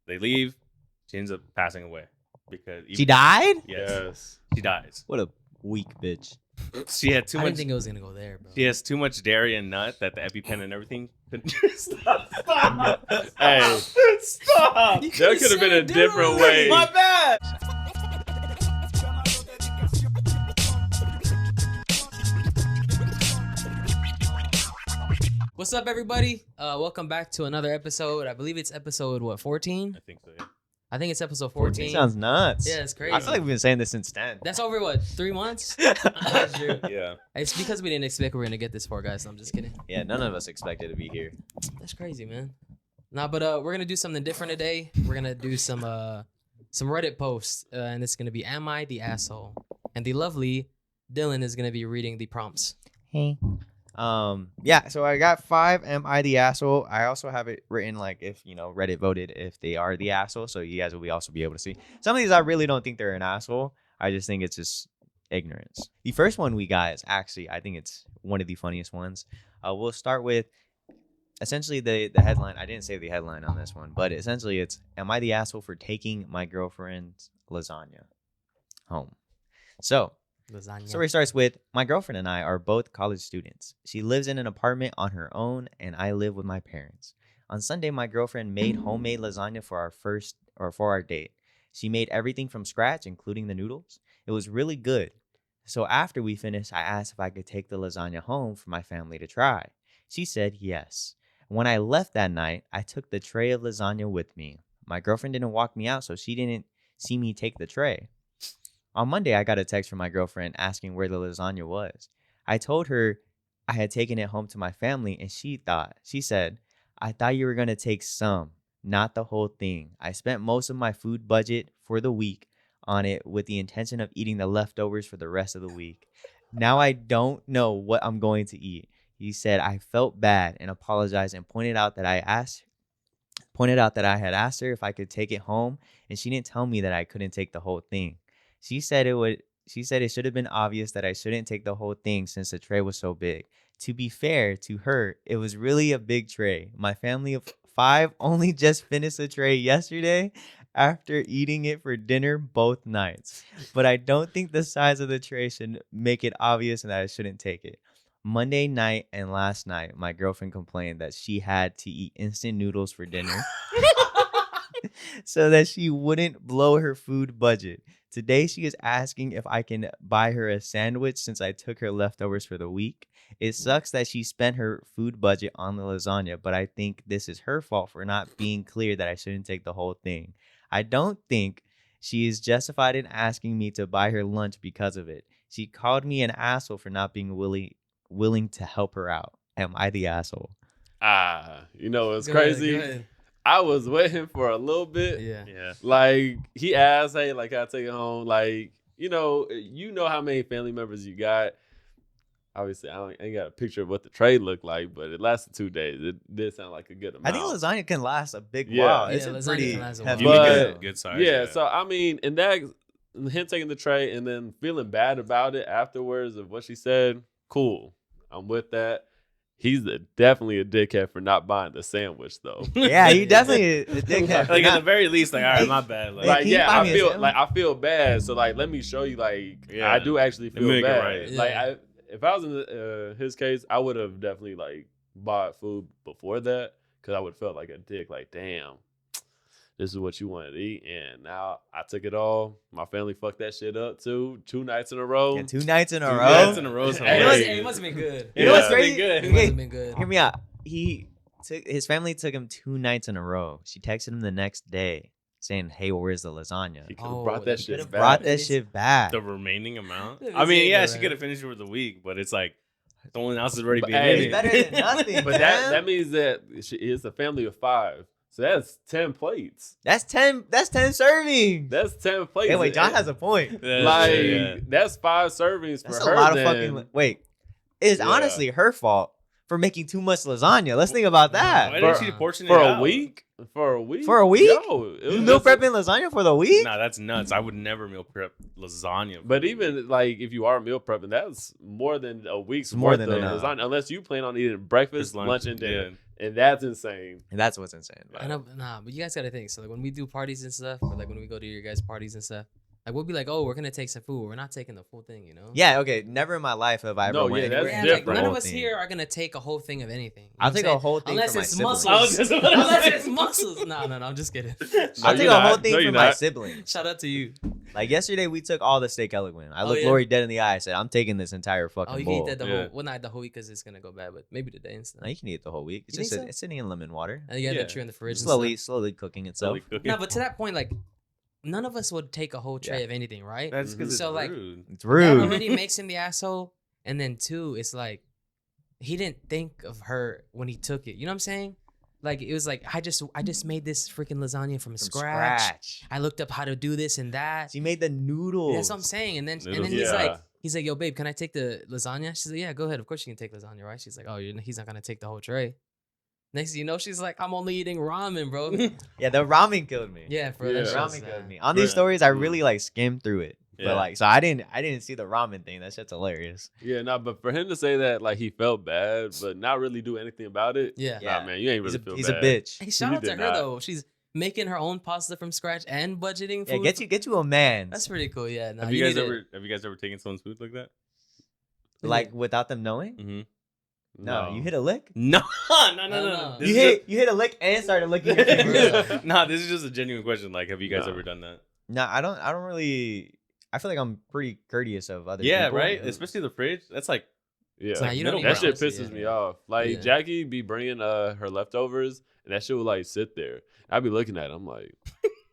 They leave. She ends up passing away because She died? Yes. She dies. What a weak bitch. She had too I much. didn't think it was gonna go there, bro. She has too much dairy and nut that the EpiPen and everything. Stop! Hey, stop! You That could've could have been said a it different differently. way. My bad. What's up, everybody? Welcome back to another episode. I believe it's episode 14? I think so. Yeah. I think it's episode 14 14. sounds nuts. Yeah, it's crazy. I feel like we've been saying this since 10. That's over what, 3 months? That's true. Yeah. It's because we didn't expect we were gonna get this far, guys. So I'm just kidding. Yeah, none of us expected to be here. That's crazy, man. Nah, but we're gonna do something different today. We're gonna do some Reddit posts, and it's gonna be "Am I the asshole?" And the lovely Dylan is gonna be reading the prompts. Hey. Yeah, so I got 5 am I the asshole. I also have it written like if, Reddit voted if they are the asshole, so you guys will also be able to see. Some of these I really don't think they're an asshole. I just think it's just ignorance. The first one we got is actually, I think it's one of the funniest ones. We'll start with essentially the headline. I didn't say the headline on this one, but essentially it's, am I the asshole for taking my girlfriend's lasagna home? So Lasagna. story starts with, my girlfriend and I are both college students. She lives in an apartment on her own, and I live with my parents. On Sunday, my girlfriend made homemade lasagna for our date. She made everything from scratch, including the noodles. It was really good. So after we finished, I asked if I could take the lasagna home for my family to try. She said yes. When I left that night, I took the tray of lasagna with me. My girlfriend didn't walk me out, so she didn't see me take the tray. On Monday, I got a text from my girlfriend asking where the lasagna was. I told her I had taken it home to my family, and she said, I thought you were going to take some, not the whole thing. I spent most of my food budget for the week on it with the intention of eating the leftovers for the rest of the week. Now I don't know what I'm going to eat. He said I felt bad and apologized and pointed out that I had asked her if I could take it home, and she didn't tell me that I couldn't take the whole thing. She said it should have been obvious that I shouldn't take the whole thing since the tray was so big. To be fair to her, it was really a big tray. My family of 5 only just finished the tray yesterday after eating it for dinner both nights. But I don't think the size of the tray should make it obvious that I shouldn't take it. Monday night and last night, my girlfriend complained that she had to eat instant noodles for dinner so that she wouldn't blow her food budget. Today, she is asking if I can buy her a sandwich since I took her leftovers for the week. It sucks that she spent her food budget on the lasagna, but I think this is her fault for not being clear that I shouldn't take the whole thing. I don't think she is justified in asking me to buy her lunch because of it. She called me an asshole for not being willing to help her out. Am I the asshole? It's Go crazy. ahead. I was with him for a little bit. Yeah. Like, he asked, hey, like, can I take it home? Like, you know how many family members you got. Obviously, I ain't got a picture of what the tray looked like, but it lasted 2 days. It did sound like a good amount. I think lasagna can last a big Yeah. while. Yeah, It's a lasagna pretty can last a heavy. while. But- Good size. Yeah, so I mean, and that him taking the tray and then feeling bad about it afterwards of what she said, cool. I'm with that. He's definitely a dickhead for not buying the sandwich though. Yeah, he definitely a dickhead. Like at the very least, like, all right, my bad. Like, Like, can you yeah, buy I me a feel sandwich? I feel bad. So like, let me show you. Like, Yeah. I do actually Let me feel make it bad. right. Like, if I was in his case, I would have definitely like bought food before that because I would have felt like a dick. Like, damn, this is what you wanted to eat, and now I took it all. My family fucked that shit up too. 2 nights in a row. Yeah, 2 nights in a 2 row. nights in a row. Hey, It must have been good. You know what's Yeah. crazy? Good. It Okay, must have been good. hear me out. His family took him 2 nights in a row. She texted him the next day saying, "Hey, where's the lasagna?" He could have Oh, brought they that shit could've back. Brought that shit back. The remaining amount. Yeah, I mean, it's yeah, good, she right? could have finished it for the week, but it's like someone else is already But being hey, in It's it. better than nothing. But man. that means that it's a family of 5. So that's 10 plates. That's 10 servings. That's 10 plates. Hey, wait, John has a point. Yeah, like yeah. that's 5 servings for That's her. a lot of then. fucking. Wait, it's Yeah. honestly her fault for making too much lasagna. Let's think about that. Why For- didn't she portion it for out? a week. For a week. For a week? Yo, it You was meal just- prepping lasagna for the week? Nah, that's nuts. I would never meal prep lasagna. But even like if you are meal prepping, that's more than a week's It's more worth than of enough. lasagna, unless you plan on eating breakfast, lunch, and dinner. and that's insane. And that's what's insane. I know, nah, but you guys gotta think. So like when we do parties and stuff, or like when we go to your guys' parties and stuff, like we'll be like, oh, we're gonna take some food. We're not taking the full thing, you know? Yeah, okay. Never in my life have I ever No, went yeah, anywhere that's and Yeah, took like the none whole of us thing. here are gonna take a whole thing of anything. You know I'll what I'm take a saying? whole thing Unless for my it's siblings. I was muscles. just about to Unless say. it's muscles. No, I'm just kidding. I'll No, take you're a whole not. thing No, for you're my not. siblings. Shout out to you. Like yesterday, we took all the steak eloquent. I Oh, looked yeah? Lori dead in the eye. I said, "I'm taking this entire fucking Oh, you can bowl." eat that the Yeah. whole. Well, not the whole week because it's gonna go bad, but maybe today instead. No, you can eat it the whole week. It's You just think so? it's sitting in lemon water, And you got Yeah. that tree in the fridge. slowly, And slowly cooking itself. Totally cooking. stuff. No, but to that point, like, none of us would take a whole tray Yeah. of anything, right? That's because So, it's like, rude. It's That rude. already makes him the asshole. And then two, it's like he didn't think of her when he took it. You know what I'm saying? Like it was like I just made this freaking lasagna from scratch. I looked up how to do this and that. She made the noodles. That's what I'm saying. And then Noodles, he's like, yo, babe, can I take the lasagna? She's like, yeah, go ahead. Of course you can take lasagna, right? She's like, oh, he's not gonna take the whole tray. Next thing you know, she's like, I'm only eating ramen, bro. Yeah, the ramen killed me. Yeah, for Yeah. that The shit ramen was killed bad. me. On these Right. stories, I really like skimmed through it. Yeah. But like, so I didn't see the ramen thing. That shit's hilarious. Yeah, no, but for him to say that like he felt bad, but not really do anything about it. Yeah. Yeah. Nah, man, you ain't He's really feel a bad. bitch. Hey, shout You out to her did not. though. She's making her own pasta from scratch and budgeting food. Yeah, get you a man. That's pretty cool. Yeah. Nah, Have you guys need ever taken someone's food like that? Like without them knowing. Mm-hmm. No, you hit a lick. No, no. No. This You is hit a lick and started licking your Yeah. fingers. no, this is just a genuine question. Like, have you guys No. ever done that? No, I don't really. I feel like I'm pretty courteous of other Yeah, people. right. Especially the fridge. That's like Yeah, Nah, you don't middle need that ground. shit honesty, pisses yeah. me off. Like Yeah. Jackie be bringing her leftovers, and that shit would like sit there. I'd be looking at it. I'm like,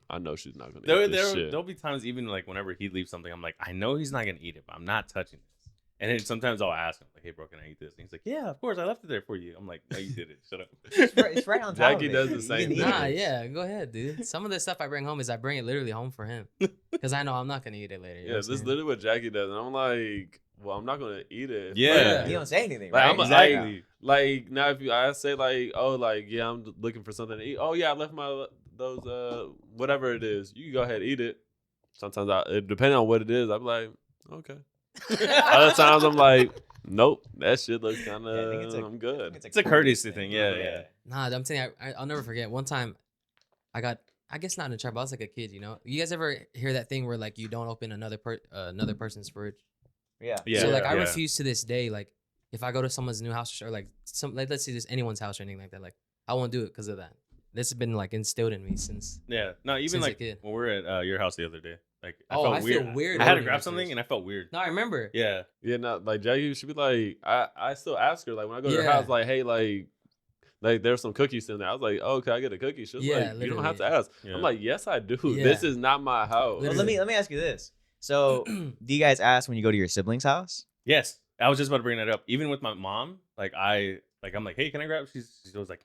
I know she's not gonna eat this shit. there'll be times even like whenever he leaves something, I'm like, I know he's not gonna eat it, but I'm not touching this. And then sometimes I'll ask him like, hey bro, can I eat this? And he's like, yeah, of course, I left it there for you. I'm like, no, you did it. Shut up. It's right on top Jackie of it. does the You same can eat thing. Nah, it. yeah, go ahead, dude. Some of the stuff I bring home is I bring it literally home for him because I know I'm not gonna eat it later. You know Yeah, what this I'm is saying? literally what Jackie does, and I'm like, well, I'm not gonna eat it. Yeah. Like, You don't say anything, Like, right? I'm a- Exactly. like now if I say like, oh, like yeah, I'm looking for something to eat. Oh yeah, I left my those whatever it is. You can go ahead and eat it. Sometimes depending on what it is, I'm like, okay. Other times I'm like, nope, that shit looks kind Yeah, I think it's of. a- I'm good. It's a courtesy thing. Yeah. Nah, I'm telling you, I'll never forget. One time, I guess not in trouble. I was like a kid, you know. You guys ever hear that thing where like you don't open another person's fridge? Yeah. Yeah. So like I yeah. refuse to this day. Like if I go to someone's new house or like let's say this anyone's house or anything like that, like I won't do it because of that. This has been like instilled in me since. Yeah. No, even Since a like kid. when we were at your house the other day, like I Oh, felt I feel weird. weird I had to opening grab the something fridge. and I felt weird. No, I remember. Yeah. Yeah, not like Jackie should be like, I still ask her like when I go to her Yeah. house, like, hey, like there's some cookies in there. I was like, oh, can I get a cookie? She was Yeah, like, you don't have to literally. ask. Yeah. I'm like, yes, I do. Yeah. This is not my house. Well, Literally. let me ask you this. So, do you guys ask when you go to your siblings' house? Yes. I was just about to bring that up. Even with my mom, I'm like, hey, can I grab? She was like,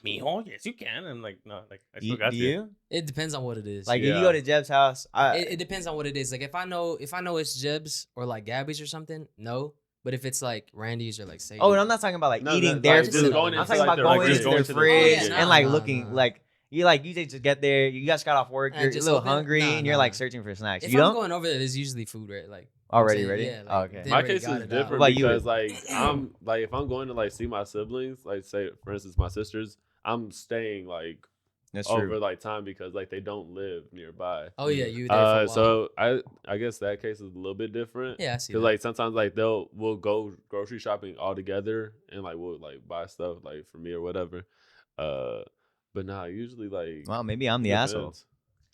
mijo, yes, you can. I'm like, no, like I still got Do you. you? It depends on what it is. Like, if Yeah. you go to Jeb's house, it depends on what it is. Like if I know it's Jeb's or like Gabby's or something, no. But if it's like Randy's or like Sadie, oh, and I'm not talking about like No, eating no, their like, just food. going I'm into, talking like, about their- going like, into just their going to the fridge fridge. and Nah, like nah, looking nah. like you just get there. You just got off work. And You're a just little open- hungry nah, and you're nah. like searching for snacks. if You I'm don't going over there, there's usually food, right? Like already I'm saying, ready? Yeah, Oh, like, okay. they My already case got is it out. different What about you? because like I'm like if I'm going to like see my siblings, like say for instance my sisters, I'm staying like That's over true. like time because like they don't live nearby. Oh yeah, you there for a while. So I guess that case is a little bit different. Yeah, I see. Cause that. like sometimes like we'll go grocery shopping all together and like we'll like buy stuff like for me or whatever. But nah, usually like Well, maybe I'm the it asshole. depends.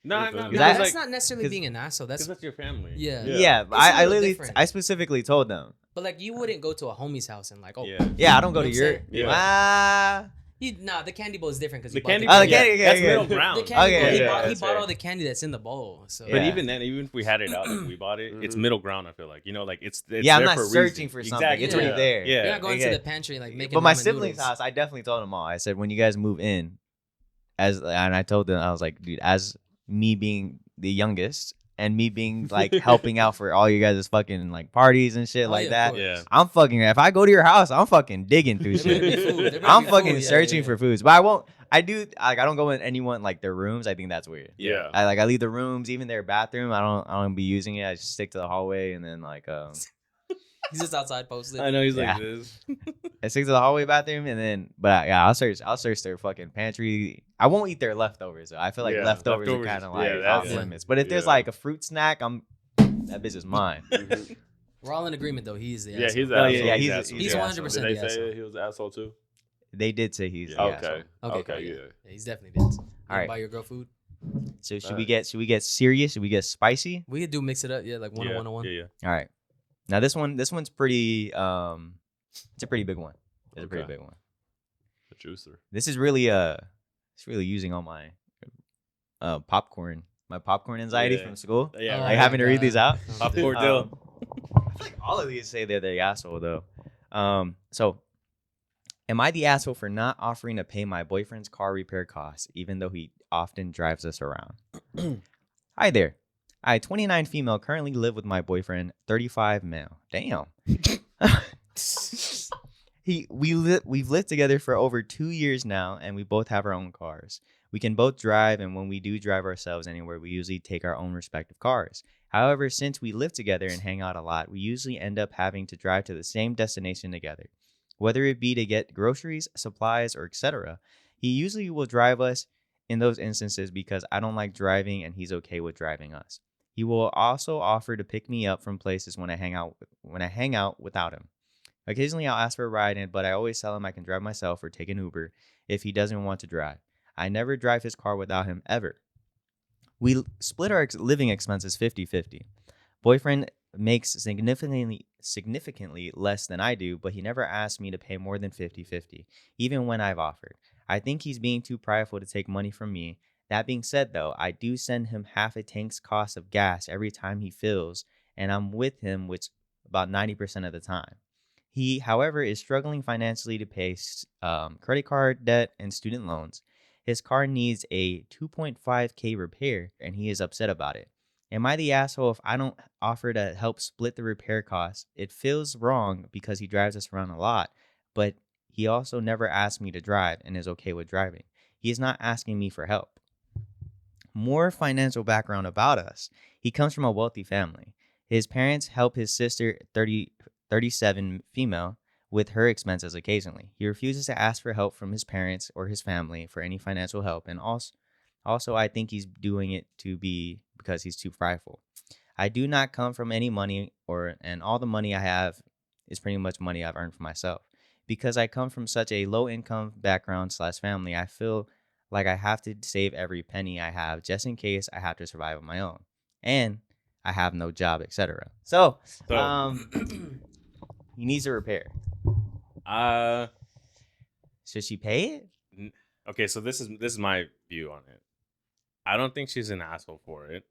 No, Because no, No, that- that's like, not necessarily 'cause- being an asshole. because That's that's your family. yeah. Yeah. Yeah, It's a I little literally different. I specifically told them. But like you wouldn't go to a homie's house and like Yeah. Yeah, I don't go You to know your. what I'm saying? Ah. the candy bowl is different because The candy. Oh, the yeah, candy, that's okay, middle okay. ground. The candy Okay, bowl, he yeah, bought, he that's bought fair. all the candy that's in the bowl. So But Yeah. even then, even if we had it out, like we bought it, it's Mhm. middle ground. I feel like like it's Yeah, I'm there not for a searching reason. for something. Exactly. It's Yeah. already there. Yeah. you're not going Okay. to the pantry like making. But my ramen siblings' noodles. house, I definitely told them all. I said, when you guys move in, and I told them, I was like, dude, as me being the youngest and me being like helping out for all you guys' fucking like parties and shit Oh, like yeah, of that. course. Yeah. I'm fucking. If I go to your house, I'm fucking digging through There better be shit. food. There better I'm be fucking food. Yeah, searching yeah, for yeah. foods, but I won't. I do. Like, I don't go in anyone like their rooms. I think that's weird. Yeah. I leave the rooms, even their bathroom. I don't be using it. I just stick to the hallway and then like He's just outside posted. I know he's Yeah. like this. I stick to the hallway bathroom, and then, but yeah, I'll search their fucking pantry. I won't eat their leftovers though. I feel like Yeah, leftovers are leftovers kind is- of yeah, like that's- off yeah. limits. But if there's Yeah. like a fruit snack, that bitch is mine. Mhm. We're all in agreement though. He is the Yeah, asshole. he's the Oh, asshole. yeah, He's the 100% asshole. Did they the say asshole. he was an asshole too? They did say he's the Okay. asshole. Okay, Okay. cool, Yeah. Yeah, he's definitely did. All right. Buy your girl food. So should we get serious? Should we get spicy? We could do mix it up. Yeah, like one yeah, on one. Yeah, yeah. All right. Now this one's pretty it's a pretty big one. It's a pretty Okay. big one. The juicer. This is really it's really using all my popcorn anxiety Yeah. from school. Yeah, Oh Like my having to read these God. out. Popcorn Dude. Dill. I feel like all of these say they're the asshole though. So am I the asshole for not offering to pay my boyfriend's car repair costs, even though he often drives us around? Hi there. I, 29 female, currently live with my boyfriend, 35 male. Damn. We've lived together for over 2 years now, and we both have our own cars. We can both drive, and when we do drive ourselves anywhere, we usually take our own respective cars. However, since we live together and hang out a lot, we usually end up having to drive to the same destination together, whether it be to get groceries, supplies, or etc. He usually will drive us in those instances because I don't like driving and he's okay with driving us. He will also offer to pick me up from places when I hang out without him. Occasionally I'll ask for a ride, but I always tell him I can drive myself or take an Uber if he doesn't want to drive. I never drive his car without him ever. We split our living expenses 50-50. Boyfriend makes significantly less than I do, but he never asked me to pay more than 50-50, even when I've offered. I think he's being too prideful to take money from me. That being said, though, I do send him half a tank's cost of gas every time he fills, and I'm with him, which about 90% of the time. He, however, is struggling financially to pay credit card debt and student loans. His car needs a 2.5K repair, and he is upset about it. Am I the asshole if I don't offer to help split the repair costs? It feels wrong because he drives us around a lot, but he also never asked me to drive and is okay with driving. He is not asking me for help. More financial background about us. He comes from a wealthy family. His parents help his sister, 37 female, with her expenses occasionally. He refuses to ask for help from his parents or his family for any financial help, and also I think he's doing it because he's too prideful. I do not come from any money, and all the money I have is pretty much money I've earned for myself. Because I come from such a low income background / family, I feel like I have to save every penny I have just in case I have to survive on my own, and I have no job, etc. So, he needs a repair. Should she pay it? Okay, so this is my view on it. I don't think she's an asshole for it.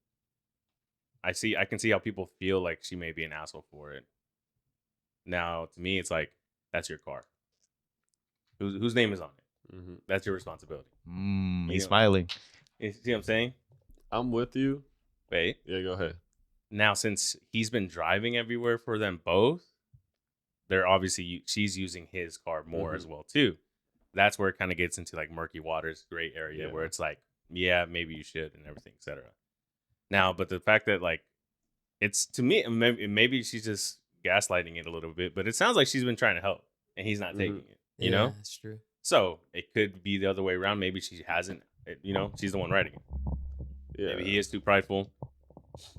I can see how people feel like she may be an asshole for it. Now, to me, it's like, that's your car. Whose name is on it? Mm-hmm. That's your responsibility. He's smiling. You see what I'm saying? I'm with you. Wait. Yeah, go ahead. Now, since he's been driving everywhere for them both, they're obviously she's using his car more as well too. That's where it kind of gets into like murky waters, gray area, where it's like, yeah, maybe you should and everything, etc. Now, but the fact that like it's to me, maybe she's just gaslighting it a little bit, but it sounds like she's been trying to help and he's not taking it. You know, that's true. so it could be the other way around. Maybe she hasn't. She's the one writing it. Yeah. Maybe he is too prideful,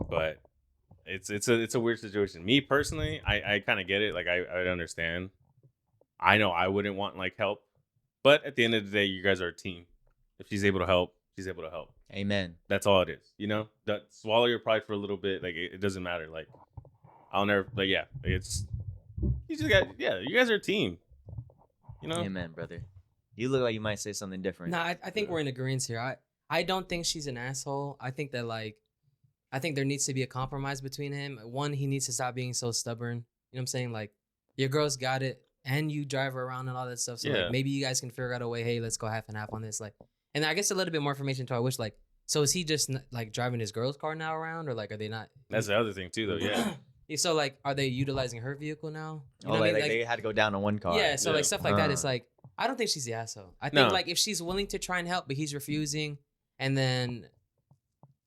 but it's a weird situation. Me personally, I kind of get it. Like I understand. I know I wouldn't want like help, but at the end of the day, you guys are a team. If she's able to help, she's able to help. Amen. That's all it is. Swallow your pride for a little bit. Like it doesn't matter. Like I'll never. Like yeah, it's you just got You guys are a team. Amen, brother. You look like you might say something different. No, I think we're in agreement here. I don't think she's an asshole. I think that I think there needs to be a compromise between him. One, he needs to stop being so stubborn. You know what I'm saying? Like, your girl's got it, and you drive her around and all that stuff. So like, maybe you guys can figure out a way. Hey, let's go half and half on this. Like, and I guess a little bit more information too. I wish like, so is he just like driving his girl's car now around, or like are they not? That's the other thing too, though. Yeah. So like, are they utilizing her vehicle now? You know Oh, what I like, mean? they had to go down to one car. Yeah, so like stuff like that. It's Uh. like I don't think she's the asshole. I think No. like if she's willing to try and help, but he's refusing, and then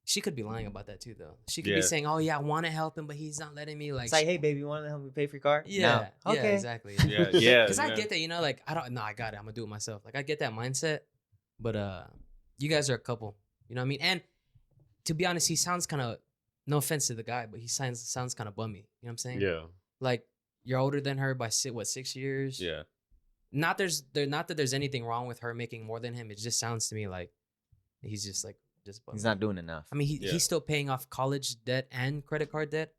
She could be lying about that too, though. She could be Yeah. saying, "Oh yeah, I want to help him, but he's not letting me." Like, It's like, hey, baby, you want to help me pay for your car? yeah, No. yeah, Okay. exactly. Yeah, yeah. Because I yeah. get that, like, I don't, no, I got it. I'm gonna do it myself. Like, I get that mindset, but you guys are a couple. You know what I mean? And to be honest, he sounds kind of, no offense to the guy, but he sounds kind of bummy. You know what I'm saying? Yeah. Like, you're older than her by 6 years? Yeah. Not that there's anything wrong with her making more than him. It just sounds to me like he's just like just bummy. He's not doing enough. I mean, Yeah. he's still paying off college debt and credit card debt.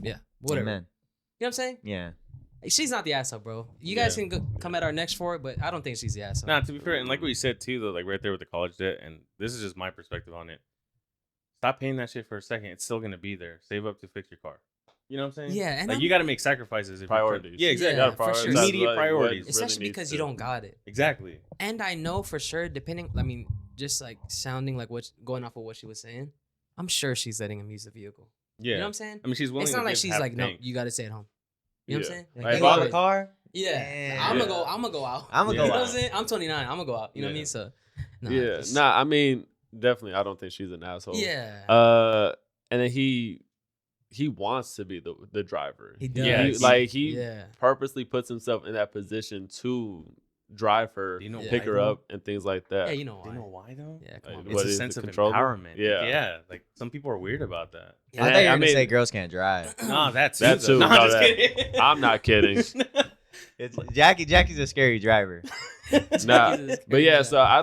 Yeah, whatever. Amen. You know what I'm saying? Yeah. She's not the asshole, bro. You guys can come at our necks for it, but I don't think she's the asshole. Nah, to be fair, and like what you said too, though, like right there with the college debt, and this is just my perspective on it. Stop paying that shit for a second. It's still gonna be there. Save up to fix your car. You know what I'm saying? Yeah, and like I'm- you got to make sacrifices. If Priorities. Yeah, exactly. Yeah, Gotta for sure. prioritize Immediate what priorities. really Especially needs because to- you don't got it. Exactly. And I know for sure, just like sounding like going off of what she was saying, I'm sure she's letting him use the vehicle. Yeah. You know what I'm saying? I mean, she's willing. It's not to like give she's half like, no, tank. you got to stay at home. You know what I'm Yeah. saying? Like, Like, if You I want was- a car? yeah, Damn. I'm Yeah. gonna go out. I'ma You go know what out. I'm saying? I'm 29. I'm gonna go out. You know what I Yeah. mean? So, nah, Yeah. it's- Nah, I mean, definitely, I don't think she's an asshole. yeah. And then he wants to be the driver. He does. Yeah, He Yeah. purposely puts himself in that position to drive her, Do you know pick why, her though? up, and things like that. Yeah, you know Do you know why? why though? Yeah, come Like, on. what It's a is sense the of control? empowerment. Yeah. Yeah. Like some people are weird about that. I thought you were I gonna mean, say girls can't drive. No, that's That too. No, No, I'm just that- kidding. I'm not kidding. It's Jackie's a scary driver. Nah, Jesus but yeah, Christ. so I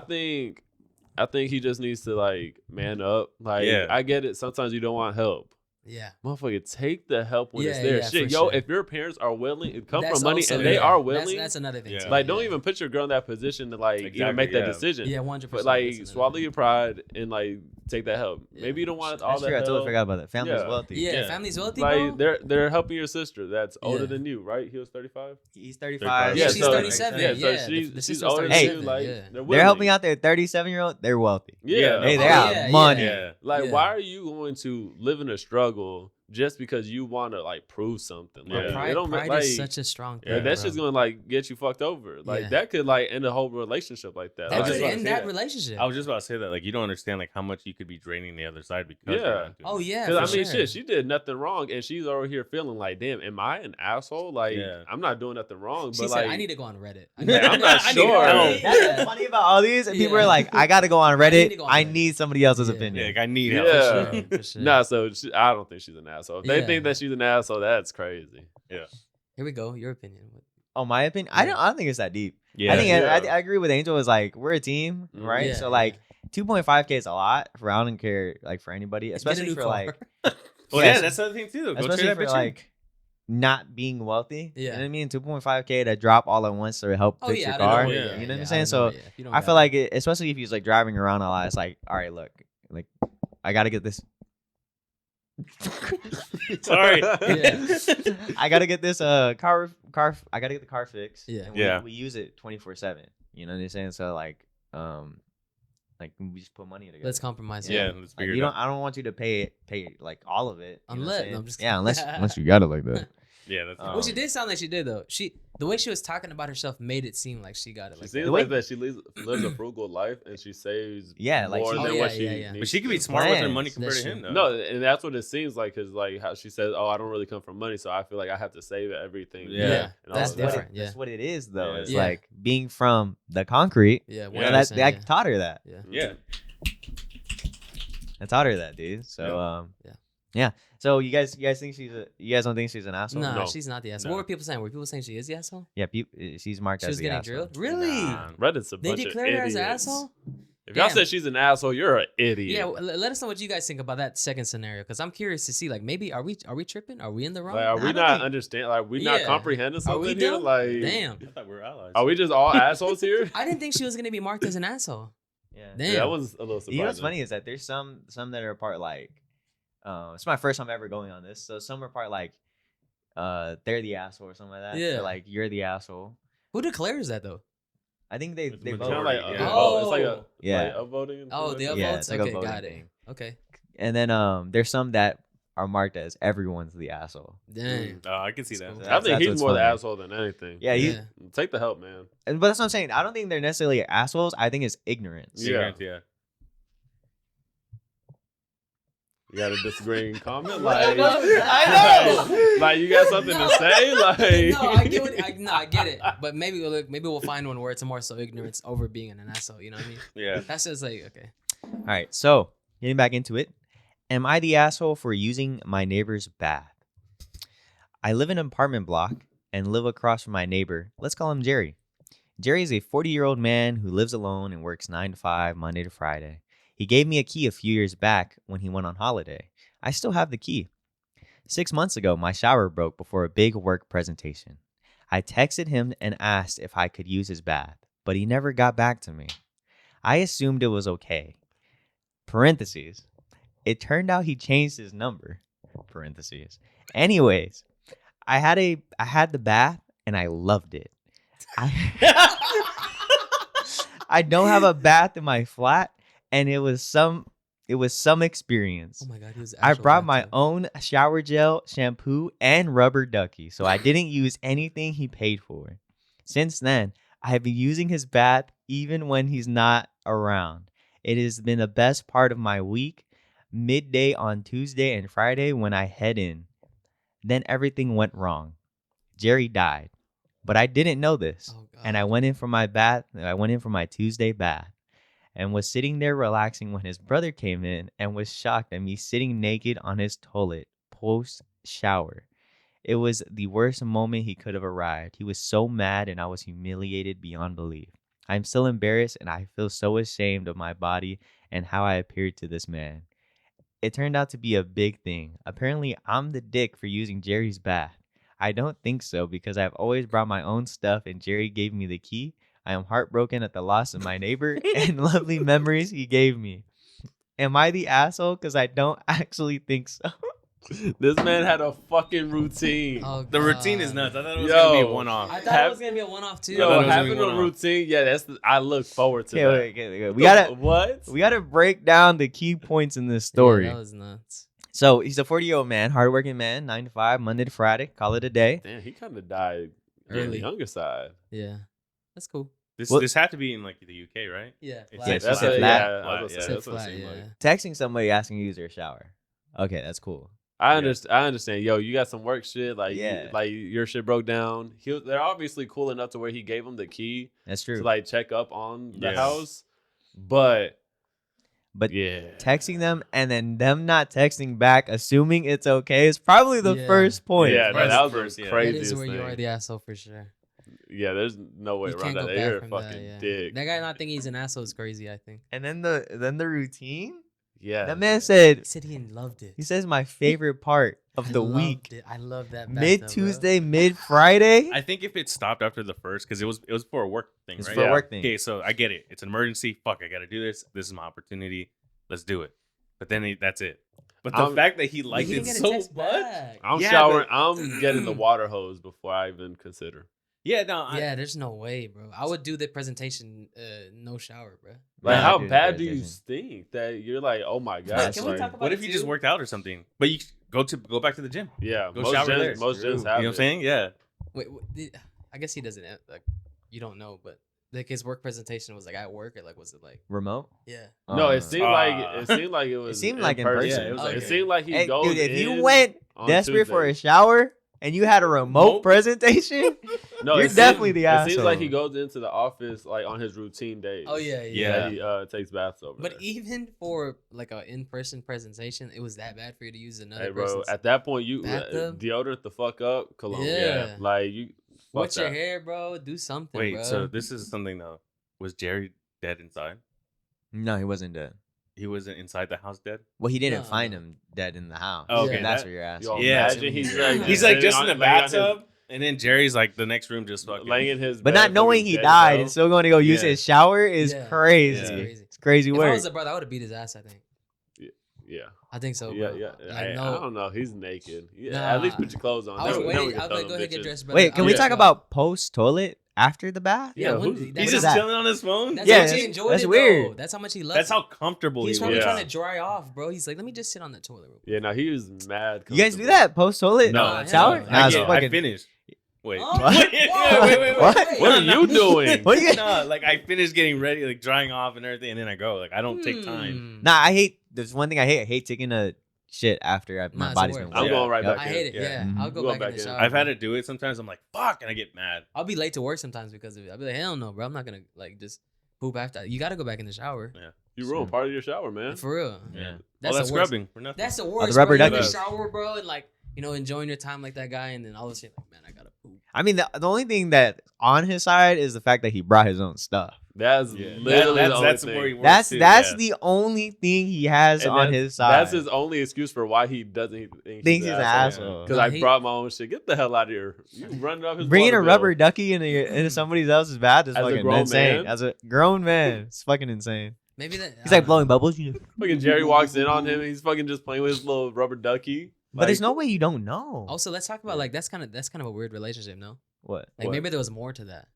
think he just needs to like man up. Like, Yeah. I get it. Sometimes you don't want help. Yeah. Motherfucker, take the help when it's Yeah, there. yeah, Shit, for yo, sure. if your parents are willing, it come That's from money, also- and they yeah, are that's- willing. That's another thing. Yeah. too. Like, don't Yeah. even put your girl in that position to like even Exactly, make that yeah. decision. Yeah, 100%. But like, that's another swallow thing. your pride and like take that help. Yeah, Maybe you don't want sure. all That's that true. I totally help. forgot about that. Family's Yeah. wealthy. Yeah, Yeah. family's wealthy, bro. Like they're helping your sister that's older Yeah. than you, right? He was 35. He's 35. Yeah, Yeah, she's so- 37. Yeah, Yeah, so the she's sister's older than 37, you. Like yeah. they're They're willing. helping out their 37-year-old. They're wealthy. Yeah, Hey, no, they Oh, got yeah, money. Yeah. Like, Yeah. why are you going to live in a struggle just because you want to like prove something? Yeah. Like, Pride, it don't pride like, is such a strong thing. yeah, that's bro. just gonna like get you fucked over. Like Yeah. that could like end a whole relationship like that. That Like, could about to end say that that. relationship. I was just about to say that. Like you don't understand like how much you could be draining the other side because you're Yeah. not doing Oh it. yeah, Because for I mean, sure. shit, she did nothing wrong, and she's over here feeling like, damn, am I an asshole? Like, Yeah. I'm not doing nothing wrong, She but said, like, "I need to go on Reddit." Like, I'm not I need sure. help. That's Yeah. what's funny about all these. And people Yeah. are like, I gotta go on I need Reddit. to go on I Reddit. need somebody else's Yeah. Yeah, opinion. like I need Yeah. help. For sure, for sure. nah. So I don't think she's an asshole. If they Yeah. think that she's an asshole, that's crazy. Here we go. Your opinion. Oh, my opinion. Yeah. I don't think it's that deep. Yeah. I think Yeah. I agree with Angel. Is like we're a team, Mhm. right? Yeah, so yeah. like 2.5K is a lot for I don't care like for anybody, Get a especially new for car. like Well, Yes. yeah, that's the other thing too. Though. Go especially trade that for bitch in. like not being wealthy. You know Yeah. what I mean? 2.5K to drop all at once to help Oh fix yeah, your I don't car. know. Yeah. Yeah, You know what I'm yeah, saying? I So don't know, yeah. If you don't I got feel it. like especially if he's like driving around a lot, it's like, all right, look, like I gotta get this. Sorry. Yeah. I gotta get this car. I gotta get the car fixed. Yeah. And Yeah. We use it 24/7. You know what I'm saying? So like we just put money together. Let's compromise. Yeah, Yeah. let's Like, figure you it don't. out. I don't want you to pay like all of it. You know what I'm Unless- saying? no, I'm just yeah, kidding. unless you got it like that. Yeah, that's Um, Well, she did sound like she did though. The way she was talking about herself made it seem like she got it. She Like seems that. way- like that. She lives a frugal life and she saves Yeah, like more she- than Oh, what yeah, she yeah, yeah. needs But she could be to. smart with her Plans. money compared That's to him, true. though. No, and that's what it seems like. Cause like how she says, "Oh, I don't really come from money, so I feel like I have to save everything." Yeah. Yeah, and all that's of that. different. Yeah. That's what it is though. Yeah. It's Yeah. like being from the concrete. Yeah. You know, 100%, I yeah. taught her that. Yeah. Yeah. I taught her that, dude. So yeah. So you guys think you guys don't think she's an asshole? Nah, No. she's not the asshole. No. What were people saying? Were people saying she is the asshole? Yeah, she's marked She as was the getting asshole. drilled. Really? Nah. Reddit's a They bunch declared of her as idiots. an asshole. If y'all Damn. said she's an asshole, you're an idiot. Yeah. Let us know what you guys think about that second scenario, because I'm curious to see. Like, maybe are we tripping? Are we in the wrong? Like, are I we don't not think- understand? Like, we not Yeah. comprehending Are something we here? dumb? Like, Damn. I thought we were allies. are we just all assholes here? I didn't think she was gonna be marked as an asshole. Yeah. Damn. Yeah, that was a little surprising. You know what's funny is that there's some that are part like, it's my first time ever going on this. So some are part like, they're the asshole or something like that. Yeah. Or like you're the asshole. Who declares that though? I think they It's vote. It's kind of like Yeah. it's like a Yeah. upvoting. and Oh, stuff the like upvotes. that. Yeah, it's like a Okay, voting got it. thing. Okay. And then there's some that are marked as everyone's the asshole. Dang. Oh, I can see That's that. cool. I think That's he's what's more the funny. asshole than anything. Yeah, Yeah. Take the help, man. but that's what I'm saying. I don't think they're necessarily assholes. I think it's ignorance. Yeah. Yeah. You got a disagreeing comment? I Like, know. like you got something to say? Like, No, I get I get it. But maybe we'll find one where it's more so ignorance over being an asshole. You know what I mean? Yeah. That's just like okay. All right, so getting back into it. Am I the asshole for using my neighbor's bath? I live in an apartment block and live across from my neighbor. Let's call him Jerry. Jerry is a 40-year-old man who lives alone and works 9 to 5, Monday to Friday. He gave me a key a few years back when he went on holiday. I still have the key. 6 months ago, my shower broke before a big work presentation. I texted him and asked if I could use his bath, but he never got back to me. I assumed it was okay. Parentheses. It turned out he changed his number. Parentheses. Anyways, I had the bath and I loved it. I don't have a bath in my flat, and it was some experience. Oh my god, he was. I brought my own shower gel, shampoo, and rubber ducky, so I didn't use anything he paid for. Since then, I have been using his bath even when he's not around. It has been the best part of my week, midday on Tuesday and Friday when I head in. Then everything went wrong. Jerry died, but I didn't know this, and I went in for my Tuesday bath. And was sitting there relaxing when his brother came in and was shocked at me sitting naked on his toilet post-shower. It was the worst moment he could have arrived. He was so mad and I was humiliated beyond belief. I'm still embarrassed and I feel so ashamed of my body and how I appeared to this man. It turned out to be a big thing. Apparently, I'm the dick for using Jerry's bath. I don't think so because I've always brought my own stuff and Jerry gave me the key. I am heartbroken at the loss of my neighbor and lovely memories he gave me. Am I the asshole? Because I don't actually think so. This man had a fucking routine. Oh, The routine is nuts. I thought it was Yo. gonna be a one-off. I thought it was gonna be a one-off too. I thought it Yo, was gonna having be a one-off. routine, yeah, I look forward to that. Okay. We gotta break down the key points in this story. Yeah, that was nuts. So he's a 40-year-old man, hardworking man, 9 to 5, Monday to Friday. Call it a day. Damn, he kind of died on the Early. younger side. Yeah, that's cool. This had to be in like the UK, right? Yeah, It's Yes, That's he said a, flat. yeah, I was Flat, gonna say, yeah. that's what it Flat, seemed yeah. like. Texting somebody asking you to use their shower. Okay, that's cool. I understand. Yo, you got some work shit. Like, Yeah. like your shit broke down. They're obviously cool enough to where he gave him the key That's true. to like check up on the Yes. house. But But yeah, texting them and then them not texting back, assuming it's okay, is probably the Yeah. first point. yeah, Right. that was First, the yeah. That craziest is where you are thing. the asshole for sure. Yeah, there's no way You around can't go that. You're a back from fucking that. Yeah. dick. That guy not thinking he's an asshole is crazy. I think. And then the routine. Yeah, That man said He said he loved it. he says my favorite part of the loved week. it. I love that. Mid Tuesday, mid Friday. I think if it stopped after the first, because it was for a work thing, It's right? for a Yeah. work thing. Okay, so I get it. It's an emergency. Fuck, I gotta do this. This is my opportunity. Let's do it. But then that's it. But the fact that he liked it so much. I'm Yeah, showering. but- I'm getting the water hose before I even consider. Yeah, no. Yeah, there's no way, bro. I would do the presentation, no shower, bro. Like, Yeah, how dude, bad do you presentation. stink that you're like, oh my Wait, gosh? can we like, talk about What it if you just too? worked out or something? But you go back to the gym. yeah, Go most shower gyms, there. most gyms You have know what I'm it. saying? Yeah. Wait, I guess he doesn't. Like, you don't know, but like his work presentation was like at work, or like was it like? Remote. Yeah. No, it seemed like Ah. it seemed like it was. seemed like in person. Yeah, it was like- It seemed like he Hey, goes dude, if you in went on desperate for a Tuesday. shower and you had a remote Remote? presentation, No, you're it seems- definitely the It seems like asshole. he goes into the office like on his routine days. Oh yeah, Yeah. That he takes baths over. But there. even for like an in-person presentation, it was that bad for you to use another Hey, bro, person's. at that point, you bathtub? deodorant the fuck up, cologne. Yeah. Like you. Fuck What's your that. hair, bro? Do something, Wait, bro. so this is something though. Was Jerry dead inside? no, he wasn't dead. He wasn't inside the house dead? Well, he didn't No, find no. him dead in the house. Oh, okay, that's that- what you're asking. Yo, Yeah. imagine he's like He's like sitting just on- in the laying on his- bathtub, and then Jerry's like the next room just fucking. laying in his But bed, not knowing fucking he dead, died bro. and still going to go use Yeah. his shower is Yeah. crazy. That's Yeah. crazy. It's crazy If I work. was a brother, I would have beat his ass. I think. Yeah, I think so. yeah, Bro. yeah. Like, I no. don't know. He's naked. Yeah, Nah. at least put your clothes on. I was Then we waiting. can I was tell like, go them ahead, get bitches. dressed, brother. Wait, can I'll we just talk go. about post toilet after the bath? Yeah, Yeah, who's- when, He's that's just that? chilling on his phone. That's Yeah, how much he that's- enjoyed that's it, weird. Though. That's how much he loved. That's how comfortable He's he probably was. Yeah. trying to dry off, bro. He's like, let me just sit on the toilet. Real quick. Yeah, no, he was mad. You guys do comfortable. that post toilet? No, Nah, shower. hell no. Nah, I, it's I fucking- finished. Wait. Oh, What? wait. What? What are you doing? What you? No, like I finished getting ready, like drying off and everything, and then I go. Like I don't take time. Hmm. Nah, I hate. There's one thing I hate. I hate taking a shit after my Nah, it's the body's worst. been I'm wet. going right Yep. back I in. hate it. Yeah. Yeah, Mhm. I'll go Going back in back the in. shower. I've had bro. to do it sometimes. I'm like, fuck, and I get mad. I'll be late to work sometimes because of it. I'll be like, hell no, bro. I'm not gonna like just poop after. You gotta go back in the shower. Yeah. You ruined part of your shower, man. For real. Yeah. That's All the that worst. scrubbing for nothing. That's the the worst. rubber bro. You in the duckies. shower, bro, and like enjoying your time like that guy, and then all of a sudden, like, man, I gotta poop. I mean, the only thing that on his side is the fact that he brought his own stuff. That's Yeah. literally the only That's thing. where he works That's too, that's yeah. the only thing he has And on that's- his side. That's his only excuse for why he doesn't think Thinks he's an asshole. Because No, I he- brought my own shit. Get the hell out of here. You running off his Bringing water a bill. rubber ducky into somebody else's bath is As a fucking grown insane. man? As a grown man, it's fucking insane. Maybe that He's like blowing bubbles, Fucking Jerry walks in on him and he's fucking just playing with his little rubber ducky. but there's no way you don't know. Also, let's talk about like that's kind of a weird relationship, no? What? Like What? maybe there was more to that.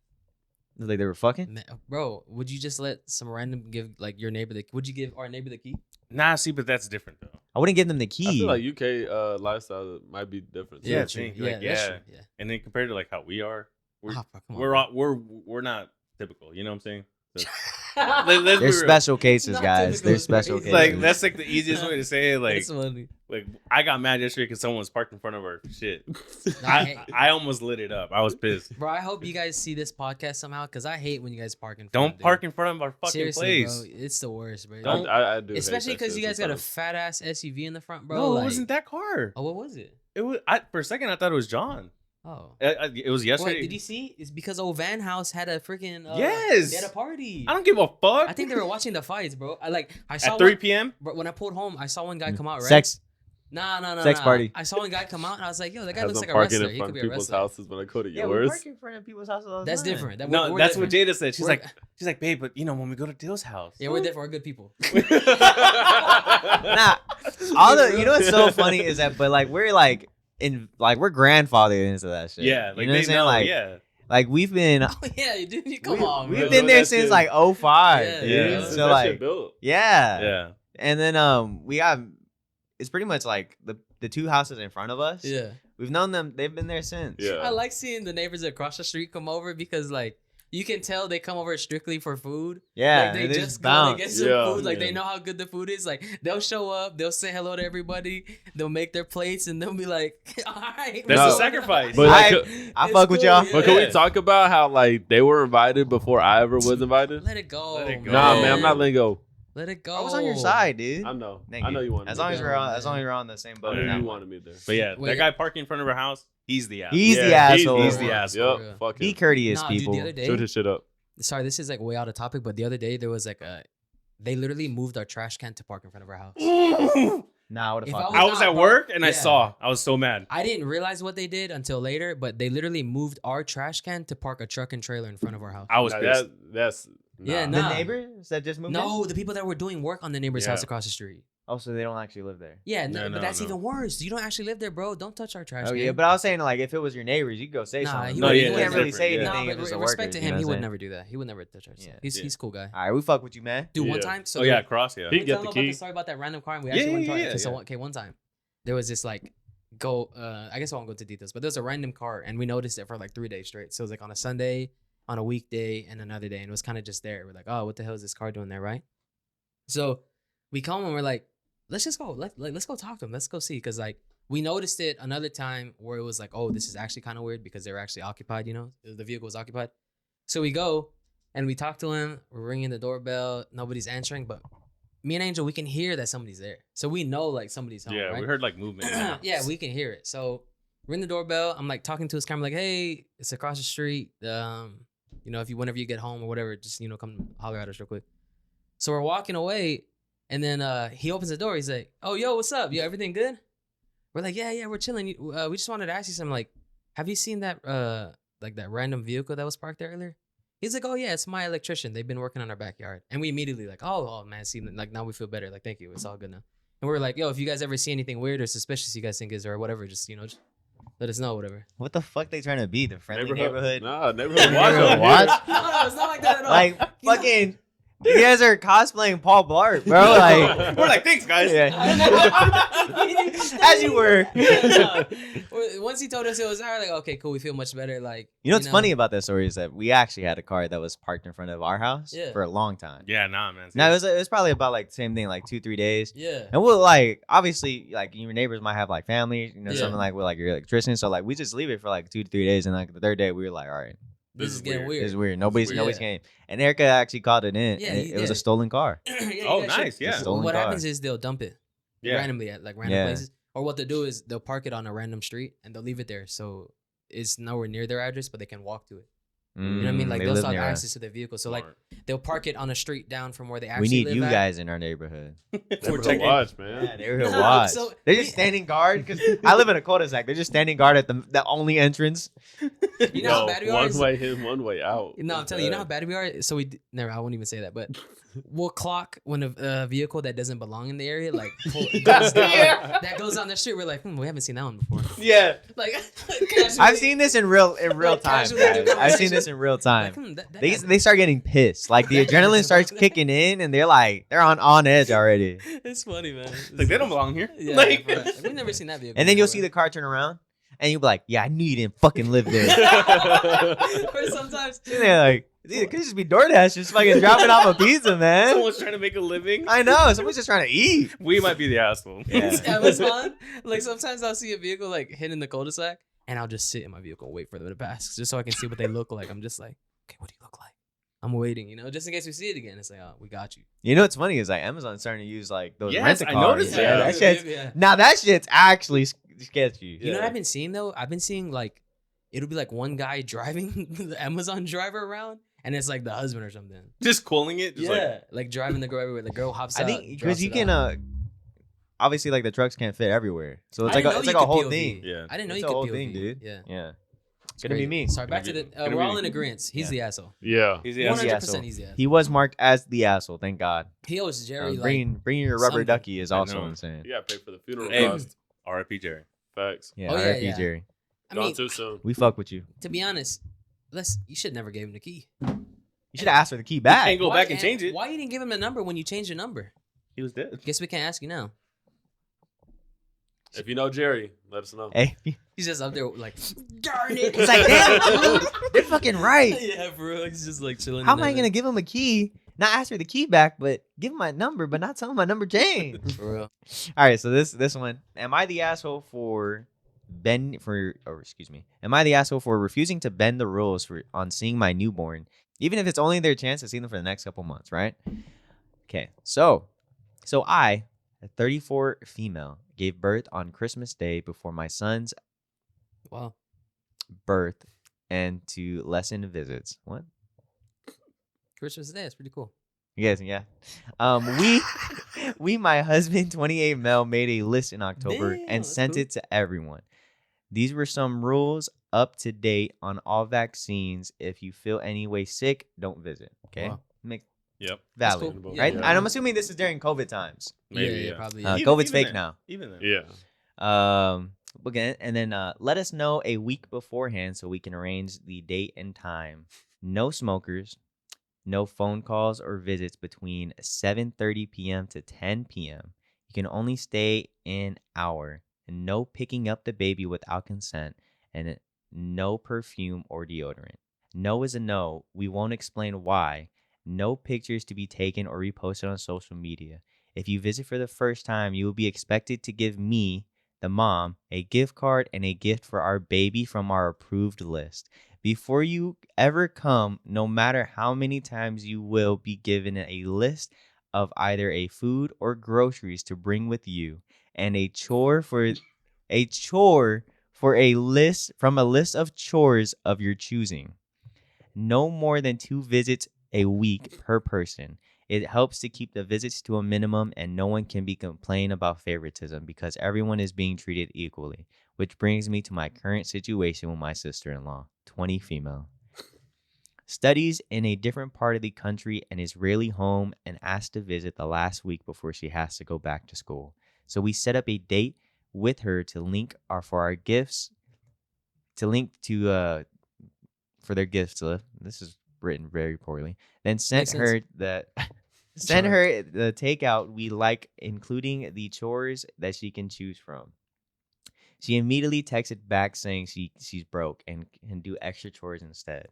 Like they were fucking? Bro, would you just let some random give like your neighbor the? Would you give our neighbor the key? Nah, see, but that's different though. I wouldn't give them the key. I feel like UK lifestyle might be different. Yeah, too. think, yeah, like, that's yeah. true. Yeah. And then compared to like how we are, we're Ah, come on, we're bro. all, we're not typical. You know what I'm saying? So, let's be There's real. special cases, Not guys. typical There's is special crazy. cases. Like that's like the easiest way to say it. Like That's funny. like I got mad yesterday because someone was parked in front of our shit. I hate- I almost lit it up. I was pissed. Bro, I hope you guys see this podcast somehow because I hate when you guys park in front. Don't dude. park in front of our fucking Seriously, place. bro. It's the worst, bro. Don't- I do. hate Especially that because shit you guys got a sometimes. fat ass SUV in the front, bro. No, like, it wasn't that car. Oh, what was it? It was. For a second, I thought it was John. Oh. It was yesterday. Wait, did you see? It's because old Van House had a freaking Yes. they had a party. I don't give a fuck. I think they were watching the fights, bro. I saw at 3 one, p.m. bro, when I pulled home, I saw one guy come out, right? Sex. Nah. Sex party. I saw one guy come out and I was like, yo, that guy As looks I'm like a parking wrestler. in He front could of be a people's wrestler. houses when I go to Yeah, we yours. park in front of people's houses all the That's time. different. That- No, we're that's what different. Jada said. She's We're- like, babe, but you know, when we go to Dill's house. Yeah, we're different. We're good people. Nah, all the you know what's so funny is that, but like we're like we're grandfathered into that shit. Yeah, you like know what they I'm saying? know. Like, yeah. like we've been Oh yeah, dude. Come on, we've bro. been know there that since shit. like 05. Yeah, dude. yeah. Since So that like shit built. yeah. Yeah. And then we got it's pretty much like the two houses in front of us. Yeah. We've known them. They've been there since. Yeah. I like seeing the neighbors across the street come over because like you can tell they come over strictly for food. Yeah. Like they and just go bounce. to get some Yeah, food. Like they yeah. know how good the food is. Like they'll show up, they'll say hello to everybody, they'll make their plates, and they'll be like, "All right, That's No. a sacrifice. But I- like, I It's fuck with cool, y'all. yeah. but can we Yeah. talk about how like they were invited before I ever was invited? Let it go. Let it go. Nah, man, I'm not letting go. Let it go. I was on your side, dude. I know. Thank I know you wanted. As me long as there. we're on, as long as we're on the same I boat. knew in that you one. wanted me there. But yeah, Wait. that guy parking in front of our house, he's the ass. He's the Yeah, asshole. He's the asshole. Yep. Fuck Be him. courteous, Nah, people. dude, the other day, Shoot his shit up. sorry, this is like way out of topic, but the other day there was like they literally moved our trash can to park in front of our house. Nah, what the If fuck? I I was Nah, at bro. work and I Yeah. saw. I was so mad. I didn't realize what they did until later, but they literally moved our trash can to park a truck and trailer in front of our house. I was Nah, pissed. that's Yeah, nah. nah. The neighbors that just moved No, in? the people that were doing work on the neighbor's Yeah. house across the street. Oh, so they don't actually live there. Yeah, No, but no, that's no. even worse. You don't actually live there, bro. Don't touch our trash Oh can. yeah, but I was saying like if it was your neighbors, you could go say Nah, something. he No, would- you he can't wouldn't. really say Yeah. anything Nah, if it's but a respect worker, to you know him, what he I'm would saying? never do that. He would never touch our stuff. Yeah. He's cool guy. All right, we fuck with you, man. Dude, one Yeah. time. So Oh yeah, cross. Yeah. He Can I get tell the them about key. the story about that random car and we Yeah, actually went yeah, to yeah, okay, so yeah. okay, one time there was this like I guess I won't go into details, but there was a random car and we noticed it for like 3 days straight. So it was like on a Sunday, on a weekday, and another day, and it was kind of just there. We're like, oh, what the hell is this car doing there, right? So we call him and we're like, let's just go. Let's go talk to him. Let's go see. Cause like we noticed it another time where it was like, oh, this is actually kind of weird because they were actually occupied, you know? The vehicle was occupied. So we go and we talk to him. We're ringing the doorbell. Nobody's answering, but me and Angel, we can hear that somebody's there. So we know like somebody's home, Yeah, right? we heard like movement. Yeah, we can hear it. So ring the doorbell. I'm like talking to his camera, like, hey, it's across the street. You know, whenever you get home or whatever, just come holler at us real quick. So we're walking away, and then he opens the door. He's like, oh, yo, what's up? Yo, everything good? We're like, yeah, we're chilling. We just wanted to ask you something. Like, have you seen that like that random vehicle that was parked there earlier? He's like, oh yeah, it's my electrician. They've been working on our backyard. And we immediately like, oh man, see, like now we feel better. Like, thank you. It's all good now. And we're like, yo, if you guys ever see anything weird or suspicious you guys think is or whatever, just just let us know, whatever. What the fuck they trying to be? The friendly neighborhood? Nah, neighborhood Neighborhood watch. watch? No, it's not like that at all. Like fucking You guys are cosplaying Paul Blart, bro. Like, We're like, thanks, guys. As you were. Once he told us it was our, like, okay, cool, we feel much better. Like, You know what's funny about that story is that we actually had a car that was parked in front of our house Yeah. for a long time. Yeah, nah, man. Now it was probably about like the same thing, like 2-3 days. Yeah. And we'll like obviously like your neighbors might have like families, you know, Yeah. something like with like your electrician. So like we just leave it for like 2 to 3 days, and like the third day we were like, all right, This is getting weird. this is weird. Nobody's weird. came. And Erica actually called it in. Yeah, and he it was a did. stolen car. Yeah, you Oh, guys should- nice. Yeah. Stolen What car. happens is they'll dump it Yeah. randomly at like random Yeah. places, or what they'll do is they'll park it on a random street and they'll leave it there, so it's nowhere near their address, but they can walk to it. You know what I mean? Like They they'll live still have near us. access to their vehicle, so like Smart. they'll park it on a street down from where they We actually need live you at. guys in our neighborhood. We're Neighborhood checking. watch, man. Yeah, neighborhood No, watch. so They're just we- standing guard because I live in a cul-de-sac. They're just standing guard at the only entrance. You know how bad we are? One way in, one way out. No, I'm telling you, you know how bad we are. So never. I won't even say that, but we'll clock when a vehicle that doesn't belong in the area like goes down, Yeah. that goes on the street. We're like, we haven't seen that one before. Yeah, Like, I've seen this in real Like, time. casually Guys. do I've seen conversation. this in real time. Like, that They guy's- they start getting pissed. Like the adrenaline starts kicking in, and they're on edge already. It's funny, man. Like, they don't belong here. Yeah, Like, bro. We've never seen that vehicle. And then you'll before. see the car turn around, and you'll be like, "Yeah, I knew you didn't fucking live there." Or sometimes, And they're like, "It could just be DoorDash, just fucking dropping off a pizza, man." someone's trying to make a living. I know, someone's just trying to eat. We might be the asshole. Yeah. it's Amazon. Like sometimes I'll see a vehicle like hitting the cul-de-sac, and I'll just sit in my vehicle and wait for them to pass, just so I can see what they look like. I'm just like, okay, what do you look like? I'm waiting, just in case we see it again. It's like, oh, we got you. You know what's funny is like Amazon's starting to use like those Yes, rent a I cars. noticed Yeah, that. that shit's Yeah. now that shit's actually sketchy. You know what I've been seeing though? I've been seeing like it'll be like one guy driving the Amazon driver around, and it's like the husband or something. Just calling it. Just Like driving the girl everywhere. The girl hops I out. think drops because you it can off. obviously like the trucks can't fit everywhere, so it's I like didn't a, know it's you like a could whole POV. thing. Yeah. I didn't know It's you a could whole POV. thing, dude. Yeah. Yeah, it's It's gonna be crazy. me. Sorry, back to Gonna the. be- gonna We're be- all in agreement. He's Yeah. the asshole. Yeah. He's the He's the 100% asshole. he's the asshole. He was marked as the asshole. Thank God. He owes Jerry like. Bringing your rubber something. ducky is I also know. insane. You gotta pay for the funeral Hey. cost. R.I.P. Jerry. Facts. Yeah, Oh, yeah, R.I.P. yeah. Jerry. I Gone mean, too soon. We fuck with you. to be honest, you should never give him the key. You should have asked for the key back. Can't go back and change it. Why you didn't give him the number when you changed your number? He was dead. Guess we can't ask you now. If you know Jerry, let us know. Hey, He's just up there like, darn it. he's like, damn, dude, they're fucking right. Yeah, bro. He's just like chilling. How in am I heaven. gonna give him a key? Not ask for the key back, but give him my number, but not tell him my number changed. For real. All right, so this one, am I the asshole for am I the asshole for refusing to bend the rules on seeing my newborn, even if it's only their chance to see them for the next couple months, right? Okay, so I, a 34 female, gave birth on Christmas Day before my son's Wow. birth and to lessen visits. What? Christmas Day. It's pretty cool. Yes, yeah. We, my husband, 28 male, made a list in October Damn, and that's sent cool. it to everyone. These were some rules up to date on all vaccines. If you feel any way sick, don't visit. Okay, Wow. make Yep. That's valid, cool. right? Yeah. And I'm assuming this is during COVID times. Maybe. yeah, Yeah. probably. Uh, Yeah. COVID's fake then. now. Even then. Yeah. Again, and then let us know a week beforehand so we can arrange the date and time. No smokers, no phone calls or visits between 7:30 p.m. to 10 p.m. You can only stay an hour, and no picking up the baby without consent, and no perfume or deodorant. No is a no. We won't explain why. No pictures to be taken or reposted on social media. If you visit for the first time, you will be expected to give me, the mom, a gift card and a gift for our baby from our approved list. Before you ever come, no matter how many times, you will be given a list of either a food or groceries to bring with you, and a chore for a list from a list of chores of your choosing. No more than 2 visits a week per person. It helps to keep the visits to a minimum, and no one can be complaining about favoritism because everyone is being treated equally. Which brings me to my current situation with my sister-in-law, 20 female. Studies in a different part of the country and is rarely home and asked to visit the last week before she has to go back to school. So we set up a date with her to link for our gifts, for their gifts. This is written very poorly. Then sent Makes her sense. the sent her the takeout we like, including the chores that she can choose from. She immediately texted back saying she's broke and can do extra chores instead.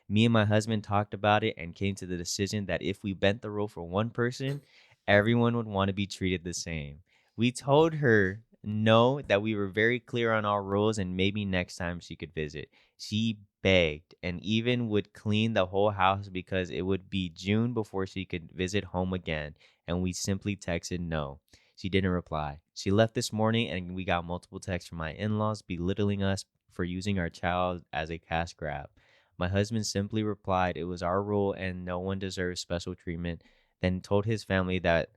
Me and my husband talked about it and came to the decision that if we bent the rule for one person, everyone would want to be treated the same. We told her no, that we were very clear on our rules and maybe next time she could visit. She begged and even would clean the whole house because it would be June before she could visit home again, and we simply texted no. She didn't reply. She left this morning, and we got multiple texts from my in laws belittling us for using our child as a cash grab. My husband simply replied it was our rule and no one deserves special treatment, then told his family that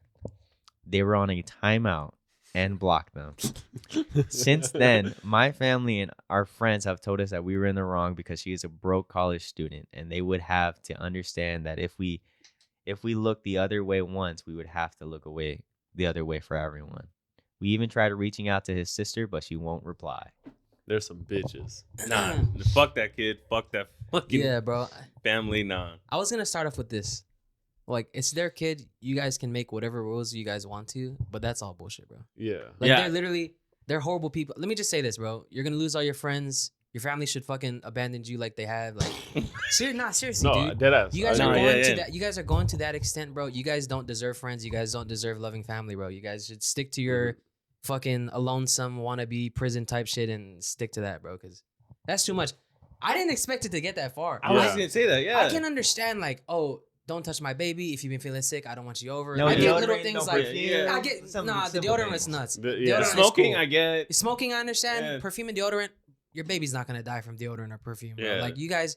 they were on a timeout and blocked them. Since then, my family and our friends have told us that we were in the wrong because she is a broke college student, and they would have to understand that if we look the other way once, we would have to look away the other way for everyone. We even tried reaching out to his sister, but she won't reply. There's some bitches. Nah, fuck that kid. Fuck that fucking Yeah, bro. family. Nah. I was gonna start off with this. Like, it's their kid. You guys can make whatever rules you guys want to, but that's all bullshit, bro. Yeah. Like, Yeah. they're horrible people. Let me just say this, bro. You're gonna lose all your friends. Your family should fucking abandon you like they have. Like, seriously, No, dude. dead ass. You guys I are agree. going to that. You guys are going to that extent, bro. You guys don't deserve friends. You guys don't deserve loving family, bro. You guys should stick to your fucking lonesome wannabe prison type shit and stick to that, bro. Because that's too much. I didn't expect it to get that far. I was Yeah. gonna say that. Yeah. I can understand, like, oh, don't touch my baby. If you've been feeling sick, I don't want you over. No I get little deodorant, things no like, perfume, yeah. I get, some the simple deodorant things. is nuts. Yeah. Deodorant is Smoking, cool. I get. Smoking, I understand. Yeah. Perfume and deodorant, your baby's not gonna die from deodorant or perfume, bro. Yeah. Like, you guys,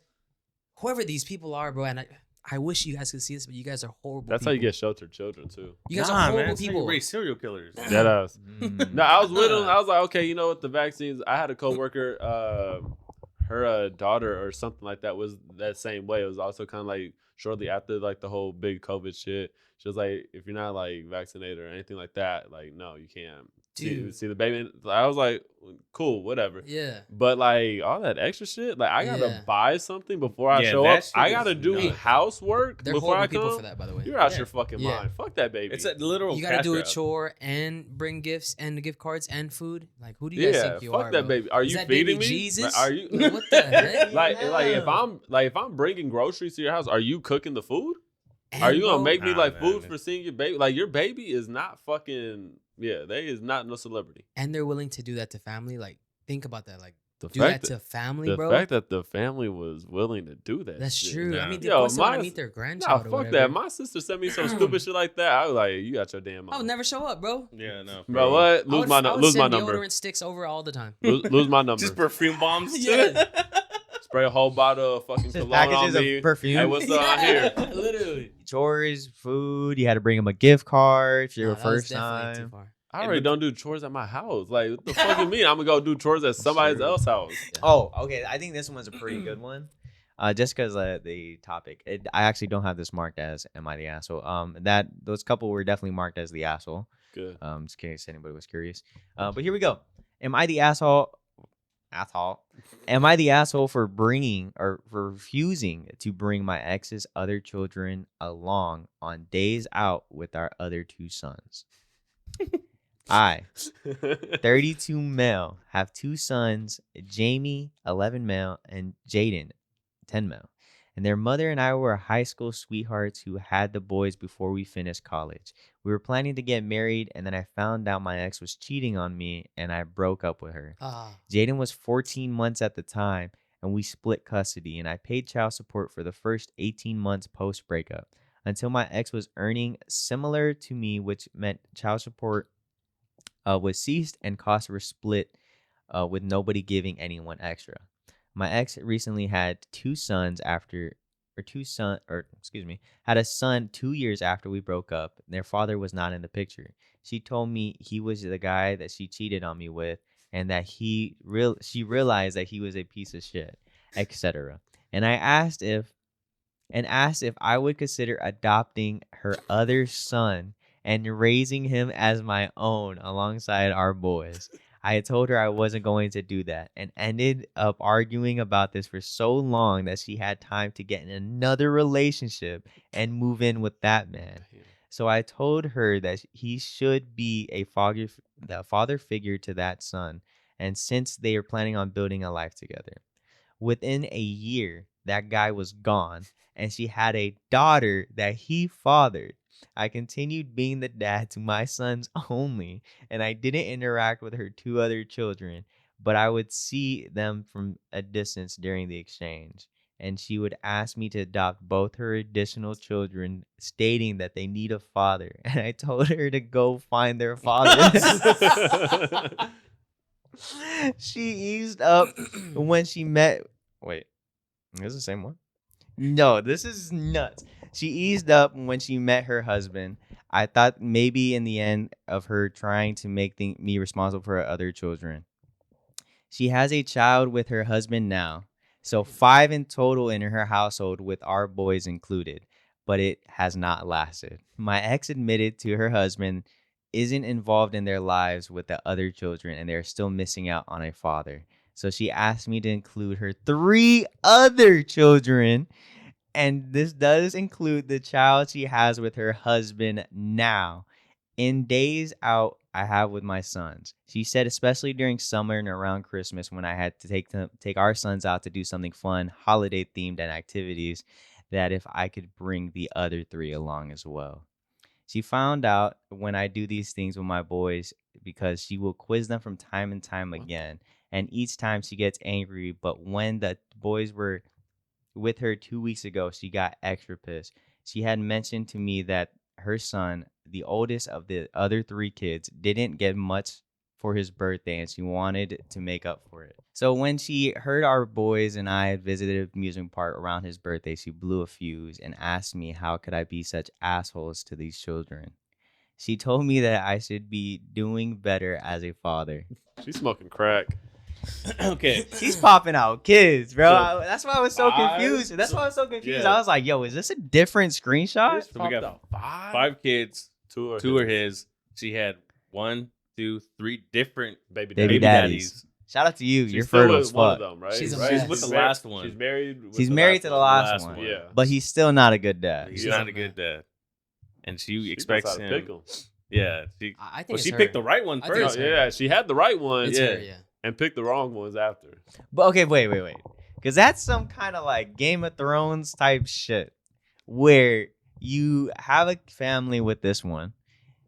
whoever these people are, bro, and I wish you guys could see this, but you guys are horrible. That's how people. you get sheltered children too. You guys Nah, are man, horrible that's how you people. raise serial killers. Dead ass. Mm. No, I was with him. I was like, okay, you know what? The vaccines. I had a coworker. Her daughter or something like that was that same way. It was also kind of like shortly after like the whole big COVID shit. She was like, if you're not like vaccinated or anything like that, like no, you can't Dude. see the baby. I was like, cool, whatever. Yeah. But like all that extra shit, like I gotta Yeah. buy something before I Yeah, show that up. shit I is gotta do nuts. housework They're before horrible I people come. for that, by the way. You're out Yeah. your fucking Yeah. mind. Fuck that baby. It's a literal. You gotta cash do a grab. chore and bring gifts and gift cards and food. Like, who do you guys yeah, think you fuck are, that bro? baby. Are Is you that feeding baby me? Jesus? Like, are you Like, what the heck? if I'm bringing groceries to your house, are you cooking the food? Are And, you gonna bro, make me Nah, like man. food for seeing your baby? Like your baby is not fucking they is not no celebrity. And they're willing to do that to family. Like, think about that. Like, The do that fact to family, the bro. fact that the family was willing to do that. That's shit. true. Yeah. I mean, Yo, of course they want to my- meet their Nah, grandchild or fuck whatever. that. My sister sent me some stupid shit like that. I was like, you got your damn I would mind. never show up, bro. Yeah, no. Bro, what? I Lose would- my I would lose my send number. deodorant sticks over all the time. Lose my number. Just perfume bombs. Yeah. Spray a whole bottle of fucking Just cologne on packages me. of perfume. Hey, what's up here? Literally. Chores, food. You had to bring them a gift card if you were Nah, that was first definitely too time. far. I already don't do chores at my house. Like, what the fuck you mean? I'm gonna go do chores at somebody True. else's house. Oh, okay. I think this one's a pretty good one. Just because the topic, I actually don't have this marked as "Am I the asshole?" Those couple were definitely marked as the asshole. Good. Just in case anybody was curious. But here we go. Am I the asshole? Am I the asshole for bringing or for refusing to bring my ex's other children along on days out with our other two sons? I, 32 male, have two sons, Jamie, 11 male, and Jaden, 10 male. And their mother and I were high school sweethearts who had the boys before we finished college. We were planning to get married, and then I found out my ex was cheating on me, and I broke up with her. Ah, Jaden was 14 months at the time, and we split custody, and I paid child support for the first 18 months post-breakup until my ex was earning similar to me, which meant child support was ceased and costs were split with nobody giving anyone extra. My ex recently had had a son 2 years after we broke up. Their father was not in the picture. She told me he was the guy that she cheated on me with, and that she realized that he was a piece of shit, etc. And I asked if I would consider adopting her other son and raising him as my own alongside our boys. I had told her I wasn't going to do that and ended up arguing about this for so long that she had time to get in another relationship and move in with that man. So I told her that he should be the father figure to that son, and since they are planning on building a life together. Within a year, that guy was gone, and she had a daughter that he fathered. I continued being the dad to my sons only, and I didn't interact with her two other children, but I would see them from a distance during the exchange. And she would ask me to adopt both her additional children, stating that they need a father. And I told her to go find their father. She eased up when she met. Wait, is it the same one? No, this is nuts. She eased up when she met her husband. I thought maybe in the end of her trying to make me responsible for her other children. She has a child with her husband now, so 5 in total in her household with our boys included, but it has not lasted. My ex admitted to her husband isn't involved in their lives with the other children and they're still missing out on a father. So she asked me to include her 3 other children, and this does include the child she has with her husband now. In days out I have with my sons. She said especially during summer and around Christmas when I had to take our sons out to do something fun, holiday themed and activities, that if I could bring the other 3 along as well. She found out when I do these things with my boys because she will quiz them from time and time again. And each time she gets angry, but when the boys were with her 2 weeks ago, she got extra pissed. She had mentioned to me that her son, the oldest of the other 3 kids, didn't get much for his birthday and she wanted to make up for it. So when she heard our boys and I had visited an amusement park around his birthday, she blew a fuse and asked me how could I be such assholes to these children. She told me that I should be doing better as a father. She's smoking crack. Okay. She's popping out kids, bro. So, That's why I was so confused. That's why I was so confused. Yeah. I was like, yo, is this a different screenshot? So we got Popped out 5 kids. 2 2 are his. She had 1, 2, 3 different baby Baby daddies. Shout out to you. She's You're still fertile with as one of fuck. them, right? She's a Right? mess. She's with the She's mar- last one. She's married. With She's the married last to the one. last one. one. Yeah. But he's still not a good dad. He's Yeah. not a good dad. And she She expects knows how to him. pick 'em. Yeah. She, I think well, it's she her. picked the right one I think No, it's first. her. yeah, she had the right one It's Yeah. her, yeah. and picked the wrong ones after. But okay, wait. Because that's some kind of like Game of Thrones type shit where you have a family with this one.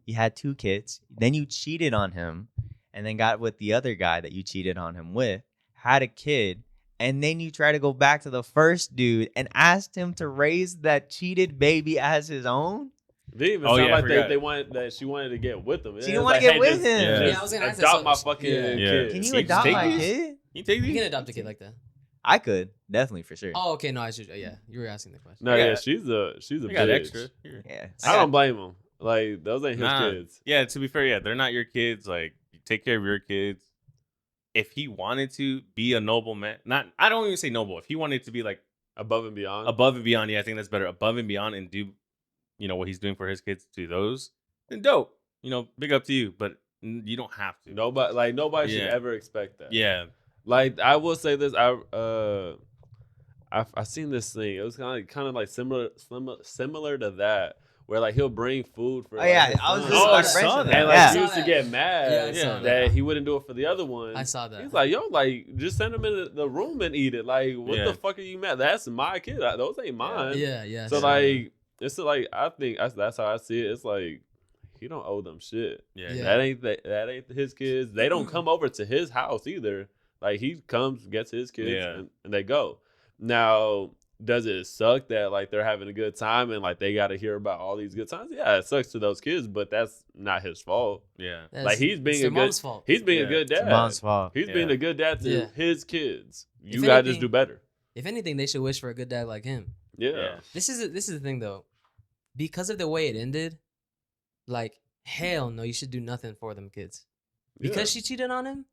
You had 2 kids. Then you cheated on him and then got with the other guy that you cheated on him with, had a kid, and then you try to go back to the first dude and asked him to raise that cheated baby as his own? It didn't even Oh, sound yeah, I like forgot. they wanted that she wanted to get with them. She didn't wanna get with him. Yeah. Yeah, I was gonna ask that, adopt so- my fucking yeah. kid. Can you Just adopt take my these? kid? You take You these? can adopt a kid like that. I could. Definitely, for sure. Oh, okay. No, I should. Yeah, you were asking the question. No, Yeah. yeah, she's a I got bitch. extra. Here. Yeah. I don't blame him. Like those ain't his Nah. kids. Yeah, to be fair, yeah, they're not your kids. Like, you take care of your kids. If he wanted to be a noble man, I don't even say noble. If he wanted to be like Above and beyond. above and beyond, yeah, I think that's better. Above and beyond and do, what he's doing for his kids to those, then dope. Big up to you, but you don't have to. Nobody should Yeah. ever expect that. Yeah. Like I will say this, I seen this thing. It was kind of like similar to that, where like he'll bring food for. Oh, yeah, his I was son. just Oh, I about to saw mention that. that. And like Yeah. he used to get mad Yeah, I saw that that. he wouldn't do it for the other one. I saw that. He's like, yo, like just send him in the room and eat it. Like, what Yeah. the fuck are you mad? That's my kid. Those ain't mine. Yeah. So like, it's like I think that's how I see it. It's like he don't owe them shit. Yeah. Yeah. That ain't his kids. They don't come over to his house either. Like he comes, gets his kids, Yeah. and they go. Now, does it suck that like they're having a good time and like they got to hear about all these good times? Yeah, it sucks to those kids, but that's not his fault. Yeah. Like he's being it's a their good, mom's fault. he's being Yeah. a good It's dad. mom's fault. He's being Yeah. a good dad to Yeah. his kids. You If gotta just anything- do better. If anything, they should wish for a good dad like him. Yeah. Yeah. This is the thing though, because of the way it ended. Like hell no, you should do nothing for them kids. Because she cheated on him,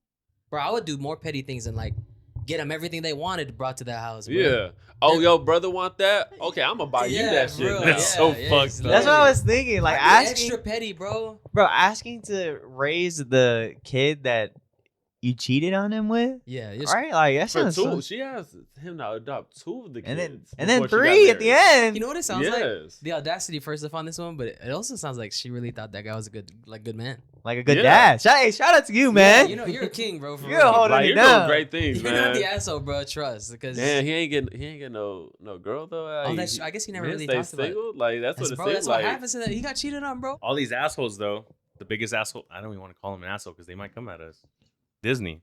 bro. I would do more petty things than like get them everything they wanted brought to that house. Bro. Yeah. Oh, yo, brother want that? Okay, I'm gonna buy you Yeah, that shit. bro, now. That's so fucked it's up. That's what I was thinking. Like Why be asking, extra petty, bro. asking to raise the kid that you cheated on him with? Yeah, All right, like that For sounds. two, she asked him to adopt 2 of the And kids. then before she got 3 at the married. end. You know what it sounds like? Yes. The audacity first off on this one, but it also sounds like she really thought that guy was a good man. Like a good Yeah. dad. Hey, shout out to you, man. Yeah, you know, you're a king, bro. For You're real. holding Like, it you're down. doing great things, You're man. not the asshole, bro. Trust, because Damn, he ain't getting no girl though. Oh, that's true. I guess he never man really stay talked about it. single. Like that's what it bro, seems that's like. what happens to that. He got cheated on, bro. All these assholes, though, the biggest asshole. I don't even want to call him an asshole because they might come at us. Disney.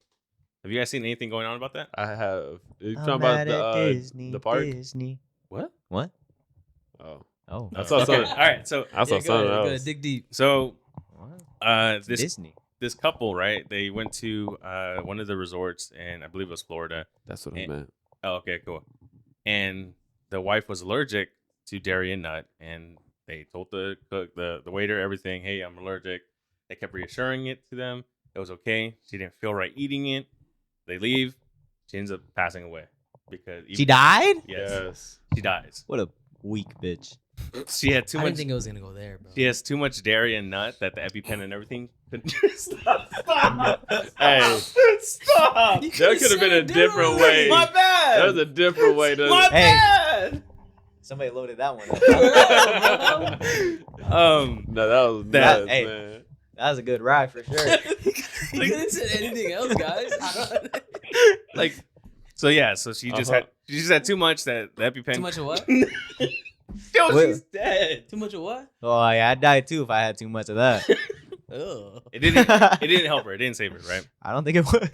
Have you guys seen anything going on about that? I have. You I'm talking about mad at Disney, the park? Disney. What? What? Oh, Oh, I saw Okay. something. All right. So, I saw Yeah, something go ahead, else. dig deep. so What? this Disney. this couple, right? They went to one of the resorts, and I believe it was Florida. That's what I And- meant. Oh, okay, cool. And the wife was allergic to dairy and nut, and they told the cook, the waiter, everything. Hey, I'm allergic. They kept reassuring it to them. It was okay. She didn't feel right eating it. They leave. She ends up passing away because She died? Yes, she dies. What a weak bitch. She had too I much. didn't think it was gonna go there, bro. She has too much dairy and nut that the EpiPen and everything. Stop! Hey. Stop! You There could've could have been said a it different differently. way. My bad. There's a different way to. My Hey. bad. Somebody loaded that one up. No, that was That- nuts, hey. man. That was a good ride for sure. You couldn't said anything else, guys. Like, so yeah, so she just had too much that the EpiPen. Too much of what? Yo, What? she's dead. Too much of what? Oh yeah, I'd die too if I had too much of that. Ugh. It didn't help her. It didn't save her, right? I don't think it would.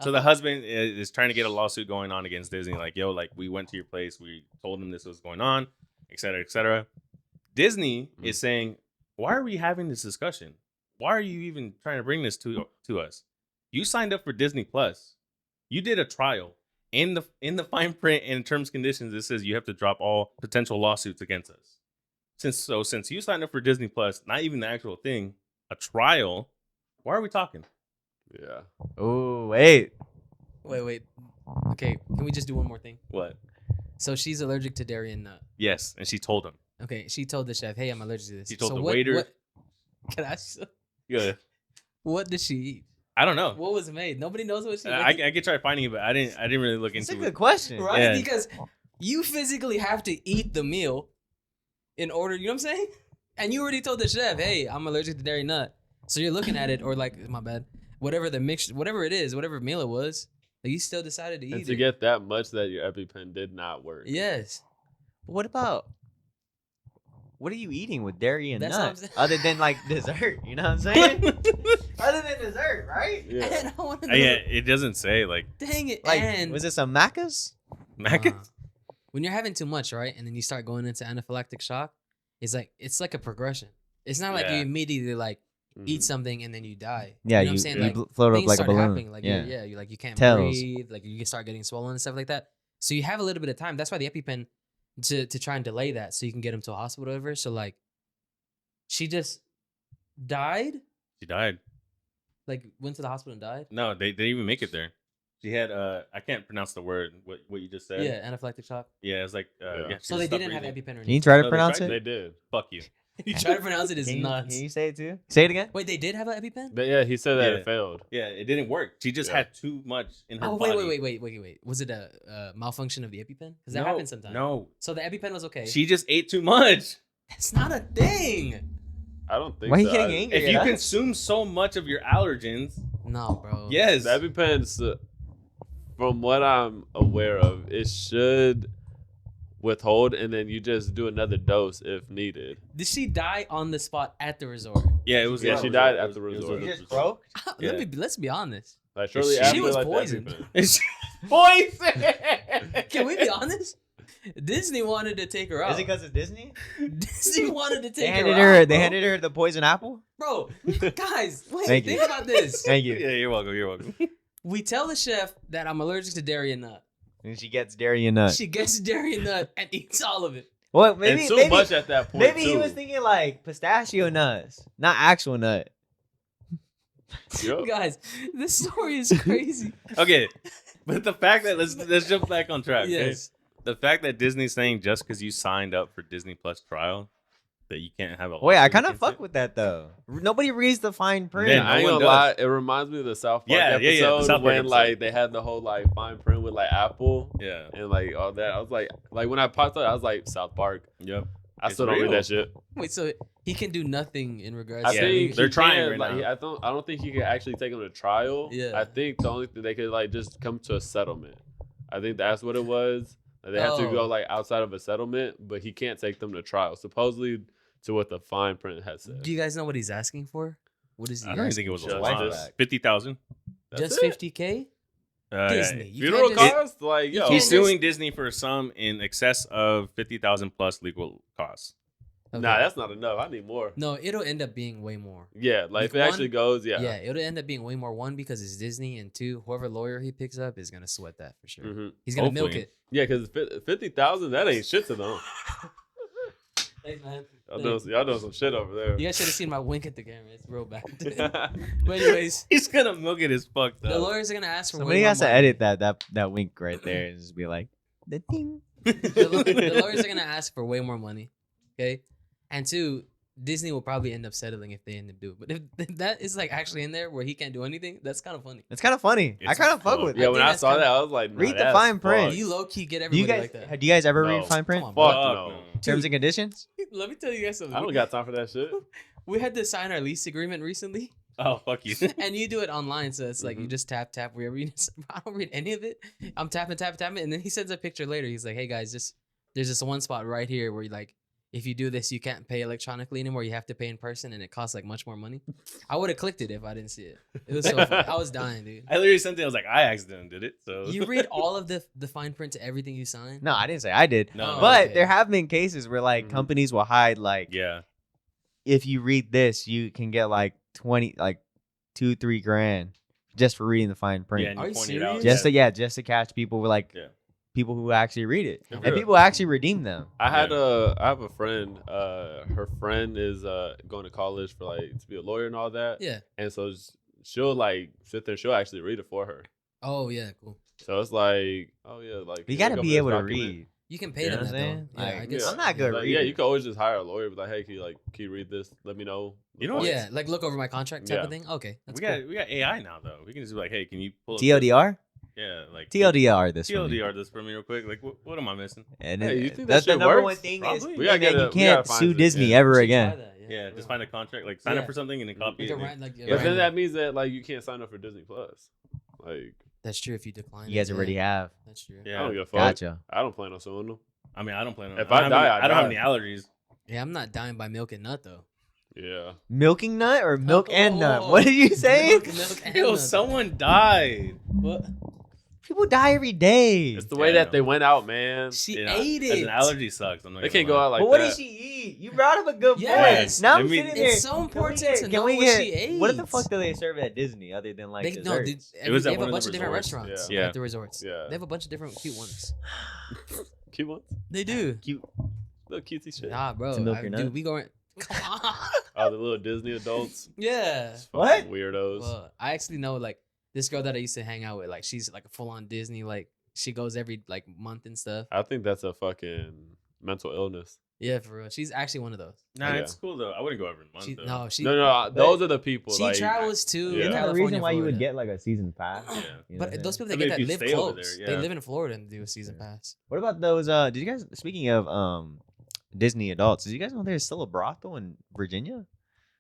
So the husband is trying to get a lawsuit going on against Disney. Like, yo, like we went to your place, we told them this was going on, et cetera, et cetera. Disney is saying, why are we having this discussion? Why are you even trying to bring this to us? You signed up for Disney Plus. You did a trial. In the fine print and terms and conditions, it says you have to drop all potential lawsuits against us. Since you signed up for Disney Plus, not even the actual thing, a trial, why are we talking? Yeah. Oh wait. Wait. Okay, can we just do one more thing? What? So she's allergic to dairy and nut. Yes, and she told him. Okay, she told the chef, "Hey, I'm allergic to this." She told So the what- waiter. What, can I? ask- Yeah, What did she eat? I don't know. What was made? Nobody knows what she. I could try finding it, but I didn't really look It's a into good it. question. right? Yeah. Because you physically have to eat the meal in order. You know what I'm saying? And you already told the chef, "Hey, I'm allergic to dairy and nut." So you're looking at it, or like, my bad, whatever the mix, whatever it is, whatever meal it was, like you still decided to And eat to it. get that much that your EpiPen did not work. Yes. What about? What are you eating with dairy and That's what I'm nuts saying. other than like dessert? You know what I'm saying? Other than dessert, right? Yeah. And I want to know. Yeah, it doesn't say like Dang it! Like, and was it some macas? mac. when you're having too much, right, and then you start going into anaphylactic shock, it's like a progression. It's not like Yeah. you immediately like eat Mhm. something and then you die. Yeah, you know what you, I'm saying? you Like float up things like a start balloon. happening. Like yeah. you like you can't Tells. breathe. Like you can start getting swollen and stuff like that. So you have a little bit of time. That's why the EpiPen to try and delay that, so you can get him to a hospital or whatever. So like, she just died. She died. Like went to the hospital and died. No, they didn't even make it there. She had I can't pronounce the word. What you just said. Yeah, anaphylactic shock. Yeah, it's like Yeah. yeah. So they didn't have EpiPen or Can you anything. try to No, they pronounce tried it? They did. Fuck you. You try to pronounce it is Can you, nuts. can you say it too? Say it again. Wait, they did have an EpiPen? But yeah, he said that Yeah. it failed. Yeah, it didn't work. She just Yeah. had too much in her Oh body. wait. Was it a malfunction of the EpiPen? Because that No, happens sometimes. No, So the EpiPen was okay. she just ate too much. That's not a thing. I don't think Why are you so. getting angry? If you Yeah. consume so much of your allergens, No, bro. yes, The EpiPen, from what I'm aware of, it should withhold, and then you just do another dose if needed. Did she die on the spot at the resort? yeah, it was. Yeah, it she was- died it at was- the it was- resort. You Yeah. just broke? Yeah. Let's be honest. Like shortly She after, was like, the poisoned. EpiPen. Poison. Can we be honest? Disney wanted to take her out. Is it because of Disney? Disney wanted to They take handed her her. out. They bro. handed her the poison apple. Bro, guys, wait. Thank Think you. about this. Thank you. Yeah, you're welcome. You're welcome. We tell the chef that I'm allergic to dairy and nut. And she gets dairy and nut. She gets dairy and nut and eats all of it. Well, maybe and too maybe, much at that point. maybe he too. was thinking like pistachio nuts, not actual nut. Yup. Guys, this story is crazy. Okay, but the fact that let's jump back on track. Okay? Yes. The fact that Disney's saying just because you signed up for Disney Plus trial, that you can't have a. Wait, I lawsuit kind of against fuck it? with that though. Nobody reads the fine print. Yeah, Yeah, no I ain't one gonna does. lie. It reminds me of the South Park Yeah, the episode South Park when episode. like they had the whole like fine print with like Apple Yeah. and like all that. I was like when I popped up, I was like South Park. Yep. I It's still don't read real. that shit. Wait, so he can do nothing in regards I to Yeah, think they're he trying can, right like, now. I don't think he can actually take him to trial. Yeah. I think the only thing they could like just come to a settlement. I think that's what it was. Like, they have to go Oh. like outside of a settlement, but he can't take them to trial. Supposedly to what the fine print has said. Do you guys know what he's asking for? What is he I don't even asking? think it was a Just lot. this. 50,000. That's Just it. 50K? Yeah. Disney. You Funeral can't just- costs, like you yo, can't He's just- suing Disney for a sum in excess of 50,000 plus legal costs. Okay. nah, that's not enough. I need more. No, it'll end up being way more. Yeah, like if it One- actually goes, Yeah. yeah. It'll end up being way more. One, because it's Disney, and two, whoever lawyer he picks up is gonna sweat that for sure. hmm He's gonna milk Hopefully. it. Yeah, because 50,000, that ain't shit to them. Thanks, man. Y'all doing some shit over there. You guys should have seen my wink at the camera. It's real bad. But anyways, He's gonna milk it as fucked the up. lawyers are gonna ask for Somebody way has to more money. edit that wink right there and just be like, the ding. The lawyers are gonna ask for way more money. Okay, and two, Disney will probably end up settling if they end up doing. But if that is like actually in there where he can't do anything, that's kind of funny. It's kind of funny. I It's kind of fuck cool. with Yeah, it. when think I that's saw kinda- that, I was like, nah, Read the that's fine print. fucked. You low key get Do you everybody guys like that. do you guys ever No. read fine print? Come on, bro. Fuck Fuck no. no. Terms and conditions? Let me tell you guys something. I don't got time for that shit. We had to sign our lease agreement recently, Oh, fuck you. and you do it online, so it's like you just tap wherever you. I don't read any of it. I'm tapping, and then he sends a picture later. He's like, "Hey guys, there's this one spot right here where you like, if you do this, you can't pay electronically anymore. You have to pay in person, and it costs like much more money." I would have clicked it if I didn't see it. It was so funny. I was dying, dude. I literally sent it. I was like, I accidentally did it. So You read all of the fine print to everything you sign. No, I didn't say I did. No. But okay. there have been cases where like Mhm. companies will hide like yeah. if you read this, you can get like 20 like 2-3 grand just for reading the fine print. Yeah, and Are you you pointed out. serious? Just to catch people with like Yeah. people who actually read it. Yeah. And people actually redeem them. I had I have a friend. Her friend is going to college for like to be a lawyer and all that. Yeah. And so she'll like sit there. And she'll actually read it for her. Oh yeah, cool. So it's like, oh yeah, like You here, gotta go be for this able to document. read. You can pay You know them what that I'm though. saying? Yeah, I Like, guess. I'm not good Like, reading. yeah, you can always just hire a lawyer. Be like, hey, can you read this? Let me know. You know what? Yeah, like look over my contract type Yeah. of thing. Okay, that's We cool. got we got AI now though. We can just be like, hey, can you pull up TLDR? Yeah, like TLDR this for me. TLDR this for me real quick. Like, what am I missing? And Hey, it- you think that's that the shit number works? one thing is Probably. We gotta man, get you it- we gotta can't find sue it, Disney yeah. ever We should again. try that, Yeah, just find a contract, like sign Yeah. up for something and then copy Like it. a and rant, like, But right. then that means that like you can't sign up for Disney Plus. Like That's true. If you decline, You guys it, already yeah. have. That's true. Yeah. I don't give a fuck. Gotcha. I don't plan on suing them. I mean, I don't plan on. If I I don't die, have I any, I don't have die. any allergies. Yeah, I'm not dying by milk and nut though. Yeah. Milking nut or milk and nut? oh, What are you saying? Milk and Yo, nut. someone died. What? People die every day. It's the way Yeah, I that they went out, man. She You know, ate as it. an allergy sucks. I'm not They gonna can't go lie. out like but what that. did she eat? You brought up a good Yes. point. Now I'm Let me- sitting there. It's so important to can know we what get, she ate. What the fuck do they serve at Disney other than like They, no, desserts? they, was they at have one a of bunch the of different resorts. restaurants Yeah. at the resorts. Yeah. They have a bunch of different cute ones. Cute ones? They do. Cute. Little cutesy shit. Nah, bro. To milk your nut? Dude, we going. Come on. Oh, the little Disney adults. Yeah. Fucking What? Weirdos. Well, I actually know like this girl that I used to hang out with. Like she's like a full on Disney. Like she goes every like month and stuff. I think that's a fucking mental illness. Yeah, for real. She's actually one of those. Nah, Yeah. it's cool though. I wouldn't go every month. She, though. no, she. No, those are the people. She like, travels too. Yeah. in Isn't that the California, reason why you would Florida. get like a season pass? Yeah. You know what But I'm those saying? people I that mean, get if that you live stay over close, there, they yeah. live in Florida and do a season pass. What about those? Did you guys? Speaking of Disney adults, did you guys know there's still a brothel in Virginia?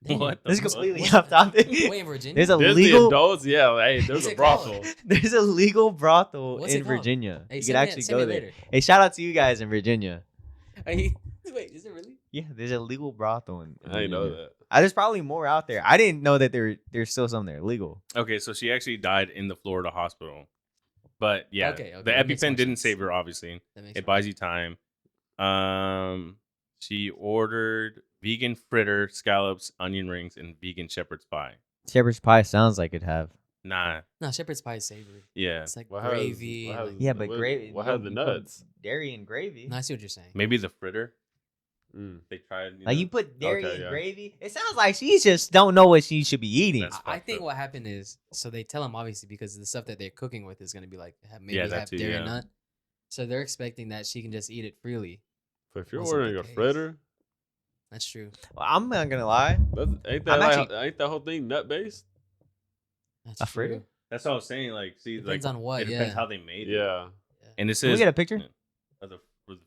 What? the This is fuck? completely What? off topic. Wait, in Virginia. There's a Disney legal. adults, yeah. Hey, there's What's a it called? brothel. There's a legal brothel What's in it called? Virginia. Hey, You send could me- actually send go me there. later. Hey, shout out to you guys in Virginia. Wait, is it really? Yeah, there's a legal brothel in I didn't know Virginia. that. There's probably more out there. I didn't know that there's still some there legal. Okay, so she actually died in the Florida hospital. But yeah, Okay, the that makes more EpiPen didn't sense. save her. Obviously, That makes it sense. buys you time. She ordered vegan fritter, scallops, onion rings, and vegan shepherd's pie. Shepherd's pie sounds like it'd have. Nah, No, shepherd's pie is savory. yeah, It's like What has- gravy. what has- like- Yeah, but what- gravy. What you has know, the you put nuts? Dairy and gravy. No, I see what you're saying. maybe the fritter. Mm. They tried. Like you put dairy Okay, and yeah. gravy. It sounds like she just don't know what she should be eating. That's I fucked think up. what happened is, so they tell them obviously because the stuff that they're cooking with is going to be like maybe Yeah, that have too, dairy yeah. nut. So they're expecting that she can just eat it freely. But if you're Wasn't ordering the a case. fritter, That's true. Well, I'm not gonna lie. Ain't I'm that ain't that whole thing nut based? That's A true. fritter? That's what I was saying. Like, see, Depends like on what, it depends yeah. how they made it. Yeah. And this Can we is get a picture? of the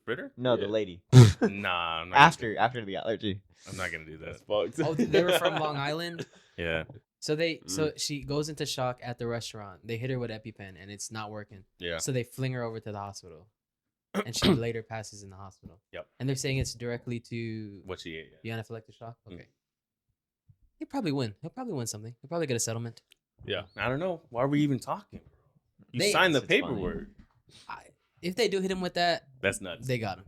fritter. No, Yeah. the lady. Nah, I'm not after the allergy. I'm not gonna do that. That's fucked. Oh, they were from Long Island. Yeah, So she goes into shock at the restaurant. They hit her with EpiPen and it's not working. yeah. So they fling her over to the hospital, and she later passes in the hospital. Yep. And they're saying it's directly to What she ate. the anaphylactic shock. Mm. Okay. He'll probably win. He'll probably win something. He'll probably get a settlement. Yeah. I don't know. Why are we even talking? You They- signed the It's funny. paperwork. If they do hit him with that, That's nuts. they got him.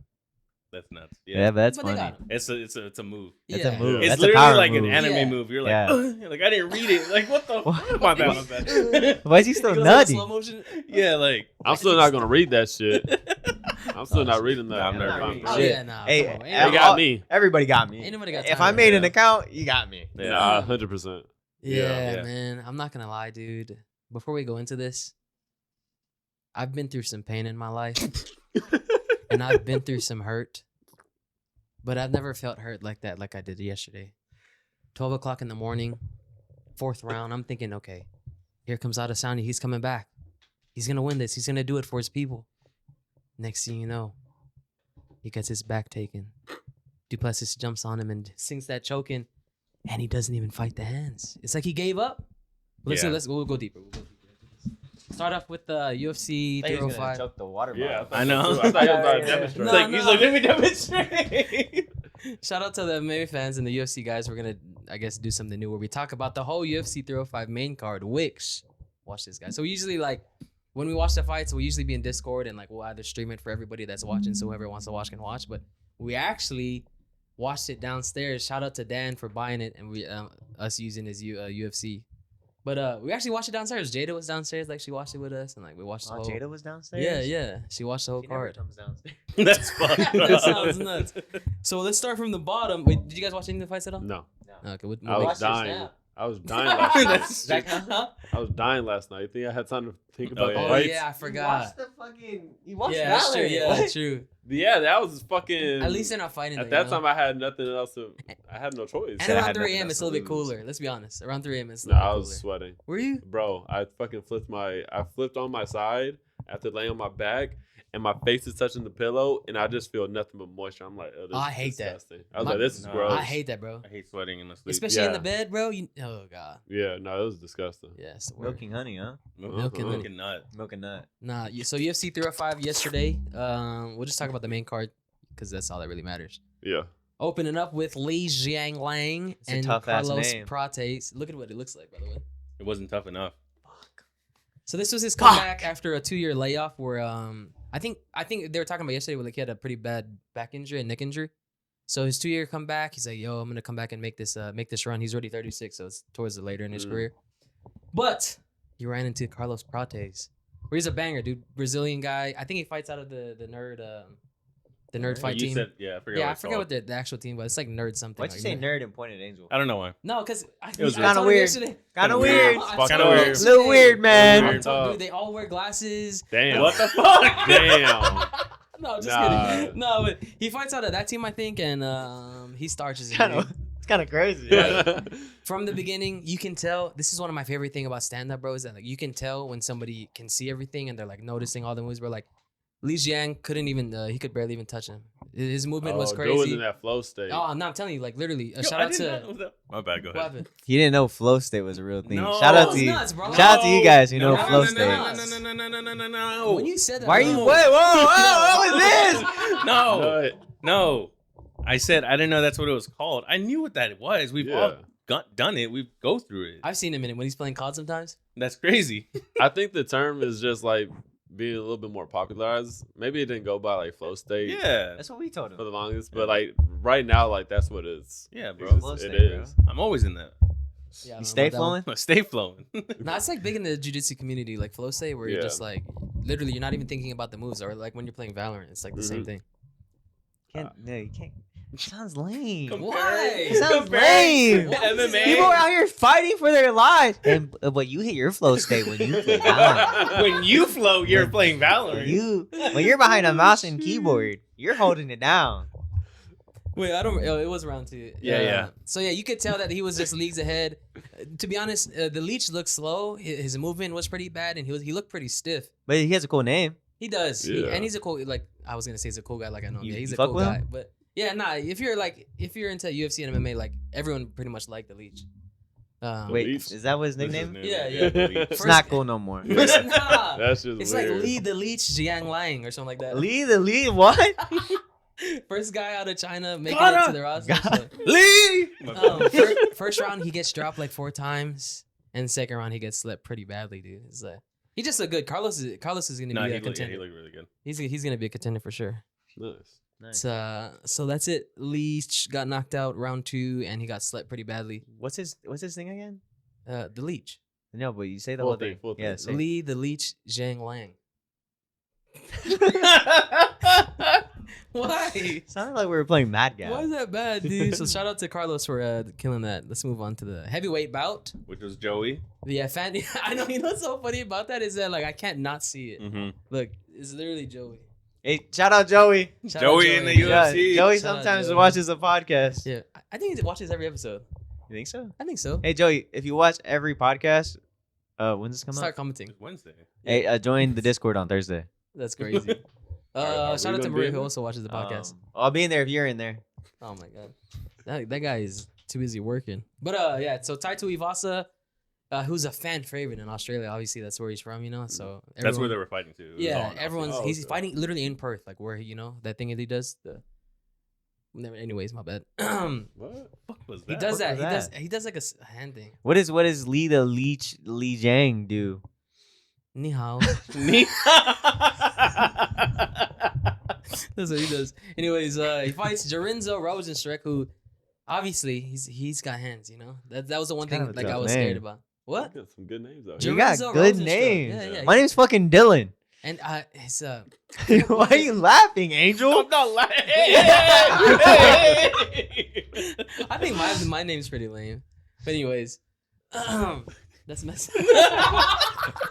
That's nuts. Yeah, but that's But they funny. got him. It's a move. It's Yeah. a move. Yeah. It's That's a literally power like move. an anime Yeah. move. You're like, Yeah. like I didn't read it. Like what the fuck? My bad. My bad. Why is he still It goes in nutty? slow motion. Yeah, like I'm still not gonna read that shit. I'm still not reading that. Nah, I'm I'm not not reading Oh Shit. yeah, nah. Hey, come on, man. They Ain't got all- me. Everybody got me. Ain't nobody got If time. I made an Yeah. account, you got me. yeah. Nah, 100%. Yeah, Yeah. man. I'm not gonna lie, dude. Before we go into this, I've been through some pain in my life, and I've been through some hurt, but I've never felt hurt like that, like I did yesterday. 12 o'clock in the morning, 4th round. I'm thinking, okay, here comes Adesanya. He's coming back. He's gonna win this. He's gonna do it for his people. Next thing you know, he gets his back taken. Duplessis jumps on him and sinks that choke in, and he doesn't even fight the hands. It's like he gave up. Let's Yeah. we'll go deeper. Start off with the UFC 305. choke the water Yeah. I know. I thought he was about to Yeah. demonstrate. No, He's like, let me demonstrate. Shout out to the MMA fans and the UFC guys. We're gonna, I guess, do something new where we talk about the whole UFC 305 main card. Which, watch this, guys. So we usually like when we watch the fights, we usually be in Discord and like we'll either stream it for everybody that's watching, so whoever wants to watch can watch. But we actually watched it downstairs. Shout out to Dan for buying it and we us using his UFC. But we actually watched it downstairs. Jada was downstairs, like she watched it with us, and like we watched the Oh, whole. Jada was downstairs. Yeah. She watched the whole She never card. comes downstairs. That's fucked That up. sounds nuts. So let's start from the bottom. Wait, did you guys watch any of the fights at all? No, Okay, we'll I was make- dying. I was dying last night. That's I was dying last night. You think I had time to think about Oh, the Oh fights? yeah, I forgot. You watched Yeah, that's true. Valorant. Yeah, that's true. Yeah, that was fucking. At least they're not fighting. at though, that you know? time, I had nothing else to. I had no choice. And Said I around had 3 nothing a.m. else it's a to little bit lose. cooler. Let's be honest. Around 3 a.m. it's a No, little I bit was cooler. sweating, Were you? bro. I fucking flipped I flipped on my side after laying on my back, and my face is touching the pillow, and I just feel nothing but moisture. I'm like, oh, this I is hate that. disgusting. I was My- like, this is No. gross. I hate that, bro. I hate sweating in the sleep. Especially in the Yeah. bed, bro. Oh god. Yeah, no, it was disgusting. Yes. Milking honey, huh? Milk and Milk and nut. Milk and nut. Nah. So UFC 305 yesterday. We'll just talk about the main card because that's all that really matters. Yeah, Opening up with Li Jianlang It's a and tough-ass Carlos name. Prates. Look at what it looks like, by the way. It wasn't tough enough. So this was his comeback after a 2-year layoff where I think they were talking about yesterday where like he had a pretty bad back injury and neck injury. So his 2-year comeback, he's like, yo, I'm gonna come back and make this run. He's already 36, so it's towards the later in his career. But he ran into Carlos Prates, where he's a banger, dude. Brazilian guy. I think he fights out of the nerd fight You team. said, yeah, I forgot. Yeah, what I it's forget called. what the actual team was. It's like nerd something. Why'd you say like nerd and point at Angel? I don't know why. No, because It was kinda told him weird. yesterday. Kind of Kinda weird. I Kinda told him weird. yesterday. Little weird, man. I Weird. told- dude, they all wear glasses. damn. What the fuck? Damn. No, just Nah. kidding. No, but he fights out of that team, I think, and he starches it. Kind dude. of. It's kind of crazy. Yeah. From the beginning, you can tell. This is one of my favorite thing about stand-up, bro. Is that like you can tell when somebody can see everything and they're like noticing all the moves. Bro, like Li Jiang couldn't even. He could barely even touch him. His movement was Oh, dude was crazy. in that flow state. Oh, no, I'm telling you, like literally. Yo, Shout I out did not to. know that. My bad. Go What ahead. happened? He didn't know flow state was a real thing. No. Shout out That to was you. nuts, bro. Shout out to you guys who know No, flow no, state. No. When you said that, Why are you? bro, Wait, whoa, what was this? No. Nut. No. I said I didn't know that's what it was called. I knew what that was. We've all Yeah. done it. We go through it. I've seen him in it when he's playing COD sometimes. That's crazy. I think the term is just like being a little bit more popularized. Maybe it didn't go by like flow state Yeah. That's what we told for him. the longest, but like right now, like that's what it's. Yeah, bro. It's- Flow it state, is. I'm always in that. Yeah, I You don't stay know about that one. flowing? Stay flowing. No, it's like big in the jiu-jitsu community, like flow state, where you're Yeah. just like, literally, you're not even thinking about the moves, or like when you're playing Valorant, it's like the same Mhm. thing. No, you can't. It sounds lame. Why? It sounds lame. What? MMA. People are out here fighting for their lives, and but you hit your flow state when you play Valorant. When you flow, you're playing Valorant. When you're behind a mouse and keyboard, you're holding it down. Wait, I don't. Oh, it was round 2. Yeah. So yeah, you could tell that he was just leagues ahead. To be honest, the Leech looked slow. His movement was pretty bad, and he looked pretty stiff. But he has a cool name. He does, Yeah. and he's a cool. Like I was gonna say, he's a cool guy. Like I know, You- yeah, he's you a fuck cool with guy. him? But yeah, nah. If you're into UFC and MMA, like everyone pretty much liked the Leech. Wait, Leech? is that what his That's his nickname? name. Yeah, yeah. The Leech. It's First- not cool no more. Nah, That's just it's weird. like Lee the Leech Jiang Lang or something like that. Lee the Lee what? First guy out of China making Got it to him! the roster. Got so- Lee. First round he gets dropped like 4 times, and second round he gets slept pretty badly, dude. It's like he just look good. Carlos is gonna No, be he a looked contender. really good. He's gonna be a contender for sure. Nice. Nice. So that's it. Leech got knocked out round 2, and he got slept pretty badly. What's his thing again? The Leech, No, but you say the Full whole thing, thing. full Yeah, thing. say- Lee the Leech Zhang Lang. Why? Sounded like we were playing Mad Gap. Why is that bad, dude? So shout out to Carlos for killing that. Let's move on to the heavyweight bout. Which was Joey. Yeah, I know. You know what's so funny about that is that like I can't not see it. Mm-hmm. Look, it's literally Joey. Hey, shout out Joey. Shout out Joey in the Yeah, UFC. Joey Shout out sometimes Joey. watches the podcast. Yeah, I think he watches every episode. You think so? I think so. Hey Joey, if you watch every podcast, when's this come Start out? commenting. It's Wednesday. Hey, join the Discord on Thursday. That's crazy. Are we Shout out to gonna be Maria in who there? also watches the podcast. I'll be in there if you're in there. Oh my god, that guy is too busy working. But yeah, so Taito Ivasa, who's a fan favorite in Australia. Obviously, that's where he's from. You know, so That's where everyone- they were fighting too. It was all Yeah, in everyone's Oh, he's okay. fighting literally in Perth, like where that thing that he does. Never. Anyways, my bad. What? What was He that? does What that. was He does like a hand thing. What does Lee the Leech Li Jiang do? Ni hao. Me? That's what he does. Anyways, he fights Jarinzo Rosenstruck, who obviously he's got hands. You know that was the one kind thing of a like I tough was name. scared about. What? Got some good names out Jer- here. You got Jarinzo good Rosenstruck. names. Yeah, yeah. My name's fucking Dylan. And his Why are you laughing, Angel? I'm not lying. I think my name's pretty lame. But anyways, that's messed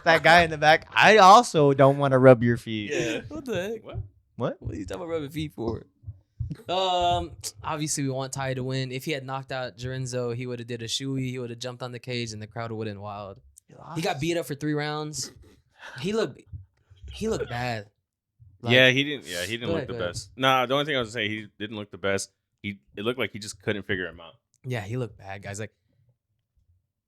That guy in the back. I also don't want to rub your feet. Yeah. What the heck? What? What? What are you talking about rubbing feet for? Obviously we want Ty to win. If he had knocked out Jarenzo, he would have did a shoey. He would have jumped on the cage, and the crowd would have been wild. He got beat up for 3 rounds. He looked bad. Like, Yeah, he didn't. Yeah, he didn't Go look ahead, the go ahead. best. Nah, the only thing I was gonna say, he didn't look the best. It looked like he just couldn't figure him out. yeah, he looked bad, guys. Like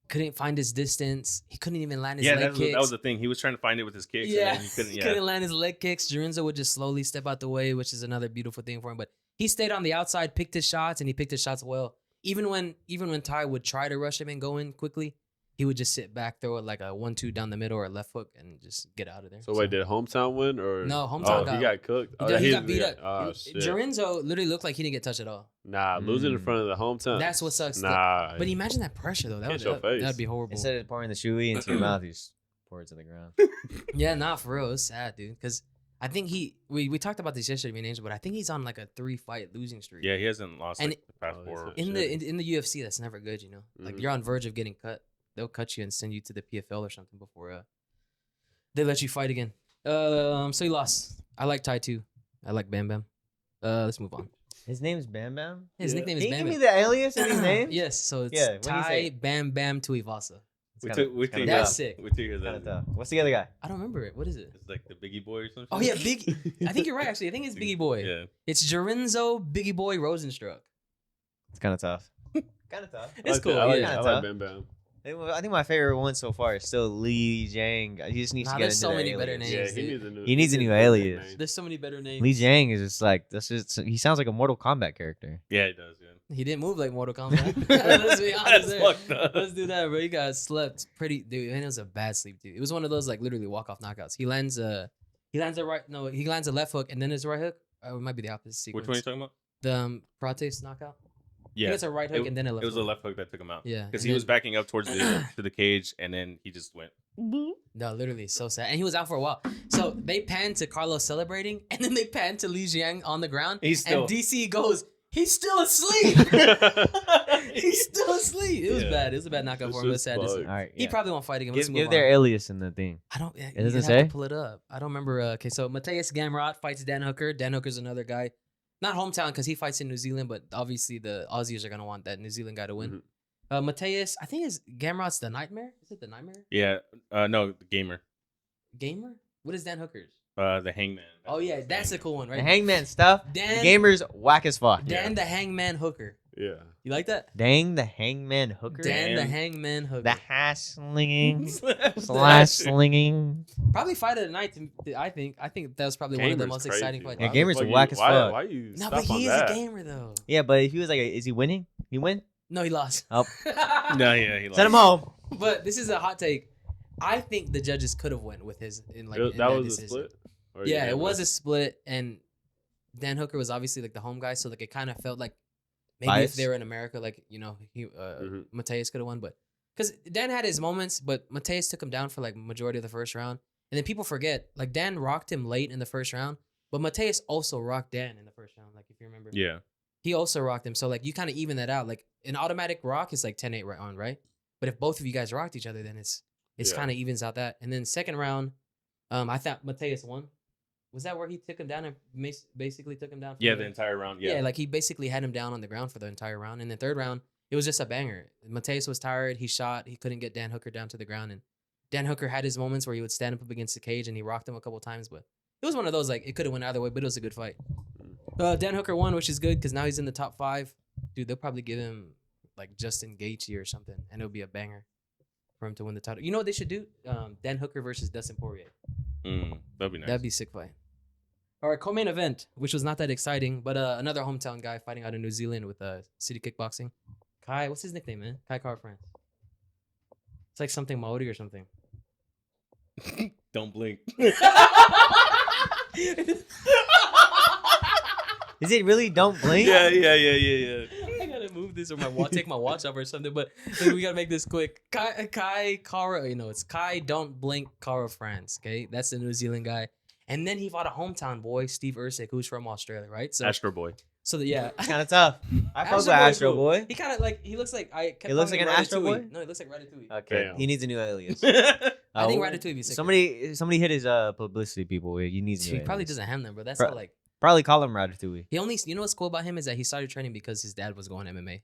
couldn't find his distance. He couldn't even land his Yeah, leg kicks. that was the thing. He was trying to find it with his kicks. Yeah, and then he couldn't. he Yeah, couldn't land his leg kicks. Jarenzo would just slowly step out the way, which is another beautiful thing for him. But he stayed on the outside, picked his shots, and he picked his shots well. Even when Ty would try to rush him and go in quickly, he would just sit back, throw it like a 1-2 down the middle or a left hook, and just get out of there. So wait, did Hometown win or No, Hometown he got cooked. he got beat up. Oh shit! Jarenzo literally looked like he didn't get touched at all. Nah, losing in front of the Hometown. That's what sucks. Nah, But imagine that pressure though. Catch your face. That'd be horrible. Instead of pouring the shoey into your mouth, you just pour it to the ground. Yeah, nah, for real, it's sad, dude. Because I think we talked about this yesterday, me and Angel, but I think he's on like a 3-fight losing streak. yeah, he hasn't lost And like, the past Oh, 4. that's In shit. the UFC, that's never good, you know. Like Mhm. you're on verge of getting cut. They'll cut you and send you to the PFL or something before they let you fight again. So he lost. I like Ty too. I like Bam Bam. Let's move on. His name's Bam Bam. His Yeah. nickname is Can you Bam give me Bam. the alias of his name? Yes, so it's Yeah, what do you Ty say? Bam Bam Tuivasa. It's We kinda- took. We it's took. kinda That's tough. sick. We took his. Kinda tough. What's the other guy? I don't remember it. What is it? It's like the Biggie Boy or something. Oh yeah, Big. I think you're right. Actually, I think it's Biggie Boy. Yeah. It's Jarenzo Biggie Boy Rosenstruck. It's kind of tough. Kind of tough. It's cool. I like, Yeah. I Kinda like tough. Bam Bam. I think my favorite one so far is still Li Jiang. He just needs Nah, to get there's into so the many better alias. names. Yeah, dude. He needs a new good alias. nickname. There's so many better names. Li Jiang is just like he sounds like a Mortal Kombat character. Yeah, he does. Yeah. He didn't move like Mortal Kombat. Let's be honest. That's there. fucked up. Let's do that, bro. You guys slept pretty, dude. And it was a bad sleep, dude. It was one of those like literally walk off knockouts. He lands a left hook and then his right hook. Or it might be the opposite sequence. Which one are you talking about? The Prates knockout. Yeah, It's a right hook It- and then a it left. was a hook. left hook that took him out. Yeah, because and he was then- backing up towards the to the cage, and then he just went. No, literally so sad. And he was out for a while. So they panned to Carlos celebrating, and then they panned to Li Jiang on the ground. He's still. And DC goes, he's still asleep. He's still asleep. It was Yeah. bad. It was a bad knockout It's for him. It was just sad to see. bugged. All right. He yeah. probably won't fight again. Let's give move their on. alias in the thing. I don't. Yeah, It doesn't you'd have say? to pull it up. I don't remember. Okay, so Mateus Gamrot fights Dan Hooker. Dan Hooker's another guy not hometown because he fights in New Zealand, but obviously the Aussies are gonna want that New Zealand guy to win. Mateus, I think is Gamrot's the Nightmare. Is it the Nightmare? Yeah. No, the gamer. Gamer? What is Dan Hooker's? The Hangman. Oh yeah, that's a cool one, The right? Hangman stuff. Dan, The gamer's whack as fuck. Dan the Hangman Hooker. Yeah. You like that? Dang the Hangman Hooker. Dan the Dan. Hangman Hooker. The hash slinging slash slinging. Probably fight of the night. I think that was probably one of the most exciting fights. Yeah, Gamer's Why whack as fuck. Why you No, stop but on he is that? a gamer though. Yeah, but if he was like, is he winning? He win? No, he lost. Oh. No, yeah, he Send him lost. home. But this is a hot take. I think the judges could have went with his in like in That was decision. a split. Or Yeah, you it had was one? a split, and Dan Hooker was obviously like the home guy, so like it kind of felt like maybe Bias? if they were in America, like he Mhm. Mateus could have won, but because Dan had his moments, but Mateus took him down for like majority of the first round, and then people forget like Dan rocked him late in the first round, but Mateus also rocked Dan in the first round, like if you remember. Yeah. He also rocked him, so like you kind of even that out. Like an automatic rock is like 10-8 right on, right? But if both of you guys rocked each other, then it's Yeah. kind of evens out that. And then second round, I thought Mateus won. Was that where he took him down and basically took him down? For Yeah, the entire round. Yeah. like he basically had him down on the ground for the entire round. And then third round, it was just a banger. Mateus was tired. He shot. He couldn't get Dan Hooker down to the ground. And Dan Hooker had his moments where he would stand up against the cage and he rocked him a couple times. But it was one of those, like, it could have went either way, but it was a good fight. Dan Hooker won, which is good because now he's in the top 5. Dude, they'll probably give him, like, Justin Gaethje or something. And it'll be a banger for him to win the title. You know what they should do? Dan Hooker versus Dustin Poirier. That'd be nice. That'd be a sick fight. All right, co-main event, which was not that exciting, but another hometown guy fighting out in New Zealand with City Kickboxing. Kai, what's his nickname, man? Kai Car France. It's like something Maori or something. Don't blink. Is it really don't blink? Yeah. I gotta move this or take my watch off or something, but we gotta make this quick. Kai Kara, it's Kai Don't Blink Kara France. Okay, that's the New Zealand guy. And then he fought a hometown boy, Steve Ersick, who's from Australia, right? So, Astro Boy. yeah. Kind of tough. I fuck with Boy's Astro cool. Boy. He kind of like he looks like He looks like an Astro Boy? No, he looks like Ratatouille. Okay, Damn. he needs a new alias. I think Ratatouille would be sick. Somebody hit his publicity people. He needs a new He probably alias. doesn't have them, bro. That's Pro- how like Probably call him Ratatouille. he only. You know what's cool about him is that he started training because his dad was going MMA.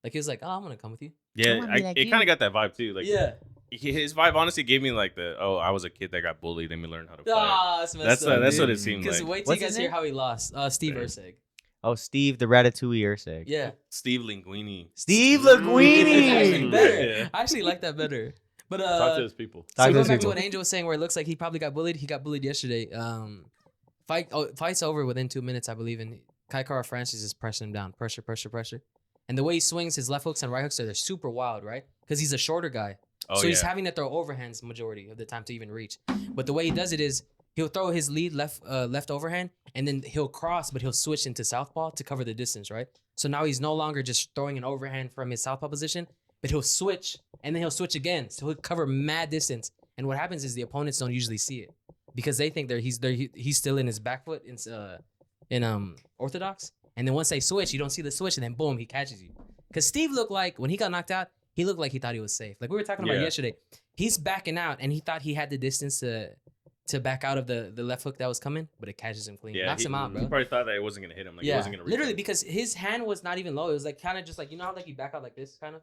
Like he was like, "Oh, I'm gonna come with you." Yeah, wanna be like it you. kind of got that vibe too. Like, yeah. his vibe honestly gave me like I was a kid that got bullied. Let me learn how to fight. Ah, That's what dude. it seemed Because like. wait till What's you his guys hear name? how he lost. Steve Yeah. Ersick. Oh, Steve the Ratatouille Ersick. Yeah. Steve Linguini. Steve Actually Linguini. better. Yeah. I actually like that better. But Talk to his people. Talk so to going his back to people. what Angel was saying, where it looks like he probably got bullied. He got bullied yesterday. Fight's over within 2 minutes, I believe, and Kai Kara France is just pressing him down, pressure. And the way he swings his left hooks and right hooks, they're super wild, right? Because he's a shorter guy. Oh, So he's yeah. having to throw overhands majority of the time to even reach. But the way he does it is he'll throw his lead left overhand and then he'll cross, but he'll switch into southpaw to cover the distance, right? So now he's no longer just throwing an overhand from his southpaw position, but he'll switch and then he'll switch again. So he'll cover mad distance. And what happens is the opponents don't usually see it because they think he's still in his back foot in orthodox. And then once they switch, you don't see the switch, and then boom, he catches you. Because Steve looked like when he got knocked out, he looked like he thought he was safe. Like we were talking about Yeah. yesterday, he's backing out, and he thought he had the distance to back out of the left hook that was coming, but it catches him clean, knocks him out, He bro. probably thought that it wasn't gonna hit him. Like it Yeah, wasn't gonna. literally reach him. because his hand was not even low. It was like kind of just like how like you back out like this kind of,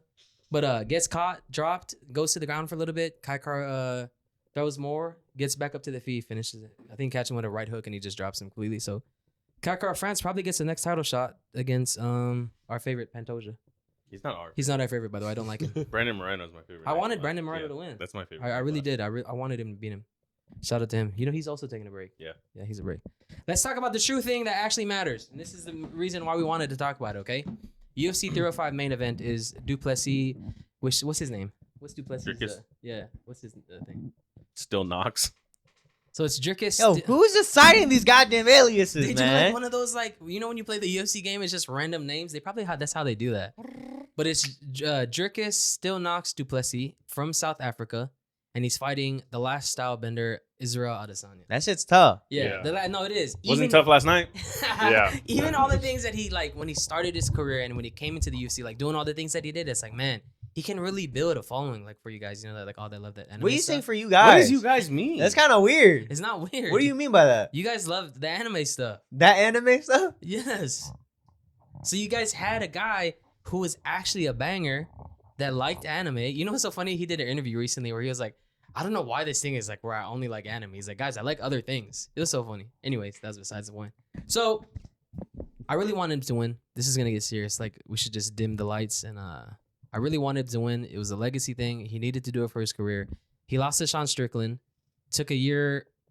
but gets caught, dropped, goes to the ground for a little bit. Kai Kara throws more, gets back up to the feet, finishes it. I think catching with a right hook, and he just drops him completely. So Kai Kara France probably gets the next title shot against our favorite Pantoja. He's not our. He's not our favorite, by the way. I don't like him. Brandon Moreno's my favorite. I wanted Brandon Moreno to win. That's my favorite. I really did. I wanted him to beat him. Shout out to him. He's also taking a break. Yeah. Yeah, he's a break. Let's talk about the true thing that actually matters. And this is the reason why we wanted to talk about it, okay? UFC 305 main event is Duplessis. What's his name? What's Duplessis? Dricus. Yeah. What's his thing? Still knocks. So it's Dricus. Yo, who's deciding these goddamn aliases, They do man? like one of those when you play the UFC game, it's just random names. They probably that's how they do that. But it's Dricus Still Knocks Duplessis from South Africa, and he's fighting the last style bender Israel Adesanya. That shit's tough. Yeah, no, it is. Wasn't tough last night. Yeah. Even all the things that he when he started his career and when he came into the UFC, like doing all the things that he did, it's like, man, he can really build a following like for you guys. You know, that like all that love that anime. What do you say stuff. for you What guys? does you guys mean? That's kind of weird. It's not weird. What do you mean by that? You guys love the anime stuff. That anime stuff? Yes. So you guys had a guy who was actually a banger that liked anime. You know what's so funny? He did an interview recently where he was like, I don't know why this thing is like where I only like anime. He's like, guys, I like other things. It was so funny. Anyways, that's besides the point. So I really wanted him to win. This is gonna get serious. Like we should just dim the lights. And I really wanted him to win. It was a legacy thing. He needed to do it for his career. He lost to Sean Strickland. Took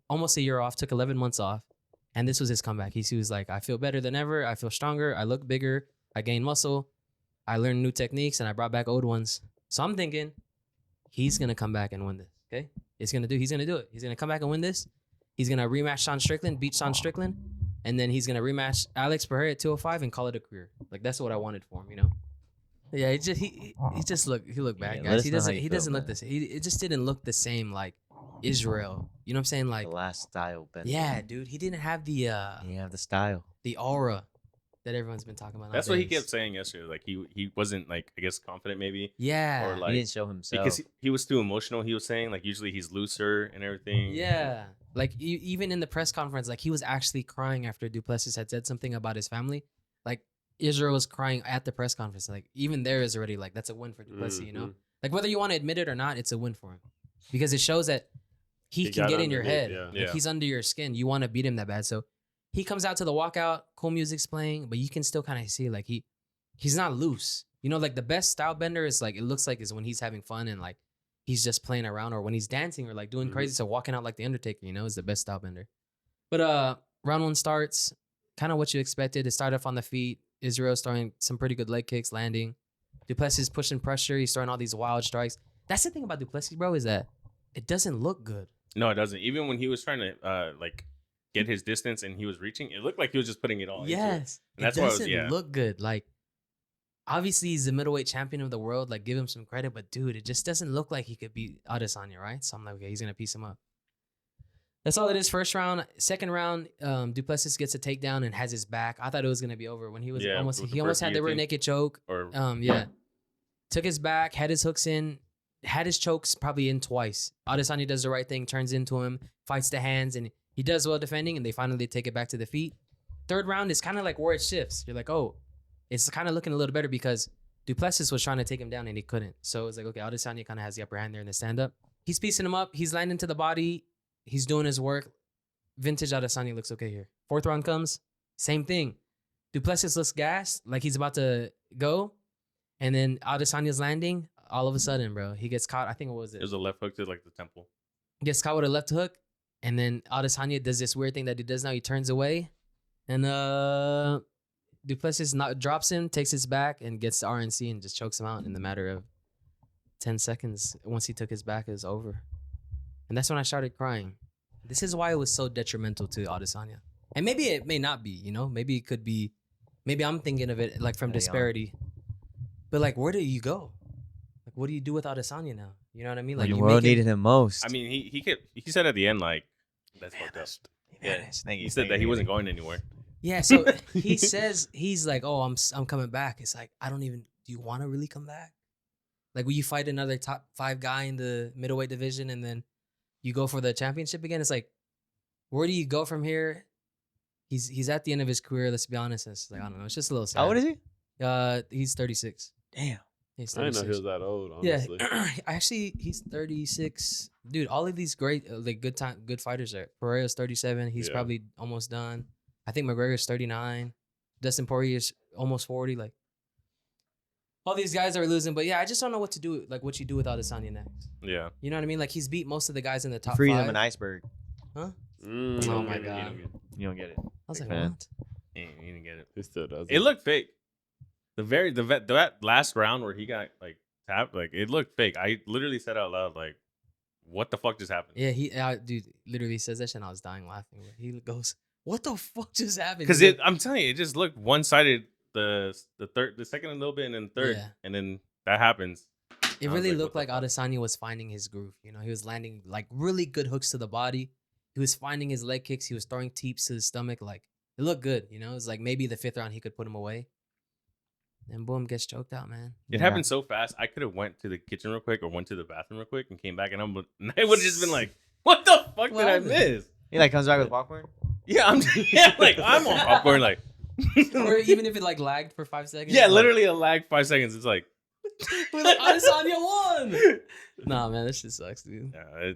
almost a year off. Took 11 months off. And this was his comeback. He was like, I feel better than ever. I feel stronger. I look bigger. I gained muscle. I learned new techniques and I brought back old ones. So I'm thinking he's going to come back and win this. Okay? He's going to do it. He's going to come back and win this. He's going to rematch Sean Strickland, beat Sean Strickland. And then he's going to rematch Alex Pereira at 205 and call it a career. Like that's what I wanted for him, you know? Yeah, he looked bad, Yeah, let guys. us He know how doesn't you he feel, doesn't look man. the same. It just didn't look the same like Israel. You know what I'm saying? Like The last style, Ben. yeah, dude, he didn't have You have the style. the aura that everyone's been talking about. That's what he nowadays. kept saying yesterday. Like he wasn't like I guess confident maybe, Yeah. or like He didn't show himself. because he was too emotional. He was saying like usually he's looser and everything. Yeah. Like even in the press conference, like he was actually crying after Duplessis had said something about his family. Like Israel was crying at the press conference. Like even there is already like that's a win for Duplessis, you know? Like whether you want to admit it or not, it's a win for him. Because it shows that he can got get in your underneath, head. yeah. Like Yeah. he's under your skin. You want to beat him that bad. So he comes out to the walkout, cool music's playing, but you can still kind of see like he's not loose. You know, like the best style bender is like it looks like is when he's having fun and like he's just playing around, or when he's dancing or like doing crazy. So walking out like the Undertaker, you know, is the best style bender. But round one starts kind of what you expected. It started off on the feet. Israel's throwing some pretty good leg kicks, landing. Duplessis pushing pressure. He's throwing all these wild strikes. That's the thing about Duplessis, bro, is that it doesn't look good. No, it doesn't. Even when he was trying to like get his distance and he was reaching, it looked like he was just putting it all. into it. Yes, And that's it why it doesn't was, yeah. look good. Like, obviously he's the middleweight champion of the world. Like, give him some credit, but dude, it just doesn't look like he could beat Adesanya, right? So I'm like, okay, he's gonna piece him up. That's all it is. First round, second round, Duplessis gets a takedown and has his back. I thought it was gonna be over when he was Yeah, almost with the he almost first had the rear guillotine. naked choke. Or Yeah. Took his back, had his hooks in, had his chokes probably in twice. Adesanya does the right thing, turns into him, fights the hands, and he does well defending, and they finally take it back to the feet. Third round is kind of like where it shifts. You're like, oh, it's kind of looking a little better because Duplessis was trying to take him down and he couldn't. So it's like, okay, Adesanya kind of has the upper hand there in the stand-up. He's piecing him up. He's landing to the body. He's doing his work. Vintage Adesanya looks okay here. Fourth round comes, same thing. Duplessis looks gassed, like he's about to go. And then Adesanya's landing. All of a sudden, bro, he gets caught. I think what was it? it was a left hook to like the temple. Gets caught with a left hook. And then Adesanya does this weird thing that he does now. He turns away. And Duplessis drops him, takes his back, and gets the RNC and just chokes him out in the matter of 10 seconds. Once he took his back, it was over. And that's when I started crying. This is why it was so detrimental to Adesanya. And maybe it may not be, you know? Maybe it could be, maybe I'm thinking of it like from Hang on. disparity. But like, where do you go? Like, what do you do with Adesanya now? You know what I mean? Like, When the you world make him- needed him most. I mean, he said at the end like that's fucked up. Yeah, he said that he wasn't going anywhere. Yeah, so he says he's like, "Oh, I'm coming back." It's like, I don't even. Do you want to really come back? Like, will you fight another top 5 guy in the middleweight division and then you go for the championship again? It's like, where do you go from here? He's at the end of his career. Let's be honest. It's like, I don't know. It's just a little sad. How old is he? He's 36. Damn. He's I 36. didn't know he was that old. Honestly. Yeah, actually, he's 36. Dude, all of these great, like good fighters are. Pereira's 37. He's Yeah. probably almost done. I think McGregor's 39. Dustin Poirier's almost 40. Like, all these guys are losing. But yeah, I just don't know what to do. Like, what you do with Adesanya next. Yeah. You know what I mean? Like, he's beat most of the guys in the top Freeze 5. him an iceberg. Huh? Mm, Oh he my don't get it, he God. don't get it. You don't get it. I was like, Man. what? He didn't get it. He still does. It looked fake. That last round where he got like tapped, like it looked fake. I literally said out loud, like, "What the fuck just happened?" Yeah, he, dude, literally says that shit and I was dying laughing. He goes, what the fuck just happened? Because He's like, I'm telling you, it just looked one sided. The second a little bit, and then third, Yeah. and then that happens. It I was really like, looked what like the fuck? Adesanya was finding his groove. You know, he was landing like really good hooks to the body. He was finding his leg kicks. He was throwing teeps to the stomach. Like, it looked good. You know, it's like maybe the 5th round he could put him away. And boom, gets choked out, man. It happened so fast. I could have went to the kitchen real quick or went to the bathroom real quick and came back, and I would have just been like, "What the fuck did I miss?" He like comes back with popcorn. Yeah, I'm on popcorn, like, Or even if it like lagged for 5 seconds. yeah, like, literally a lag 5 seconds. It's like, Adesanya won. Nah, man, this shit sucks, dude. yeah,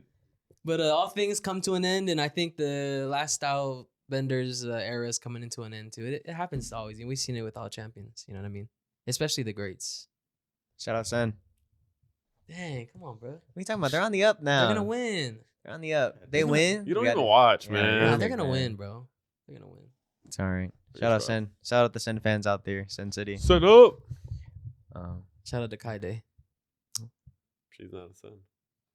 But all things come to an end, and I think the last style benders era is coming into an end too. It happens always, and we've seen it with all champions. You know what I mean? Especially the greats. Shout out, son. Dang, come on, bro. What are you talking about? They're on the up now. They're gonna win. They're on the up. They win. You don't We even got- watch, Yeah, man. Nah, yeah. they're gonna man. win, bro. They're gonna win. It's all right. Pretty Shout out, rough. Sen. Shout out the Sen fans out there, Sen City. Set up. Shout out to Kaide. She's not a son.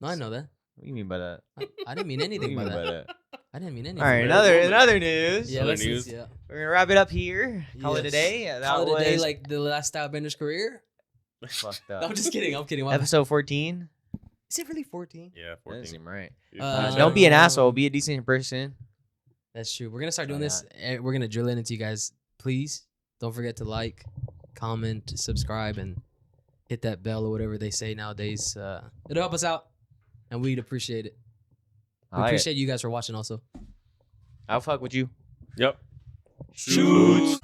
No, I know that. What do you mean by that? I didn't mean What do anything you by mean by that. that? I didn't mean anything. All right, man. another news. Yeah, Other let's news? yeah. We're gonna wrap it up here. Call it a Yes. day. That Call it a day was like the last style bender's career. fucked No, up. I'm just kidding. I'm kidding. My bad. Episode 14. Is it really 14? yeah, That 14. doesn't seem right. Uh, Don't be an asshole. Be a decent person. That's true. We're gonna start doing Why this. We're gonna drill it into you guys. Please don't forget to like, comment, subscribe, and hit that bell or whatever they say nowadays. It'll help us out, and we'd appreciate it. I We like it. appreciate you guys for watching also. I'll fuck with you. Yep. Shoot.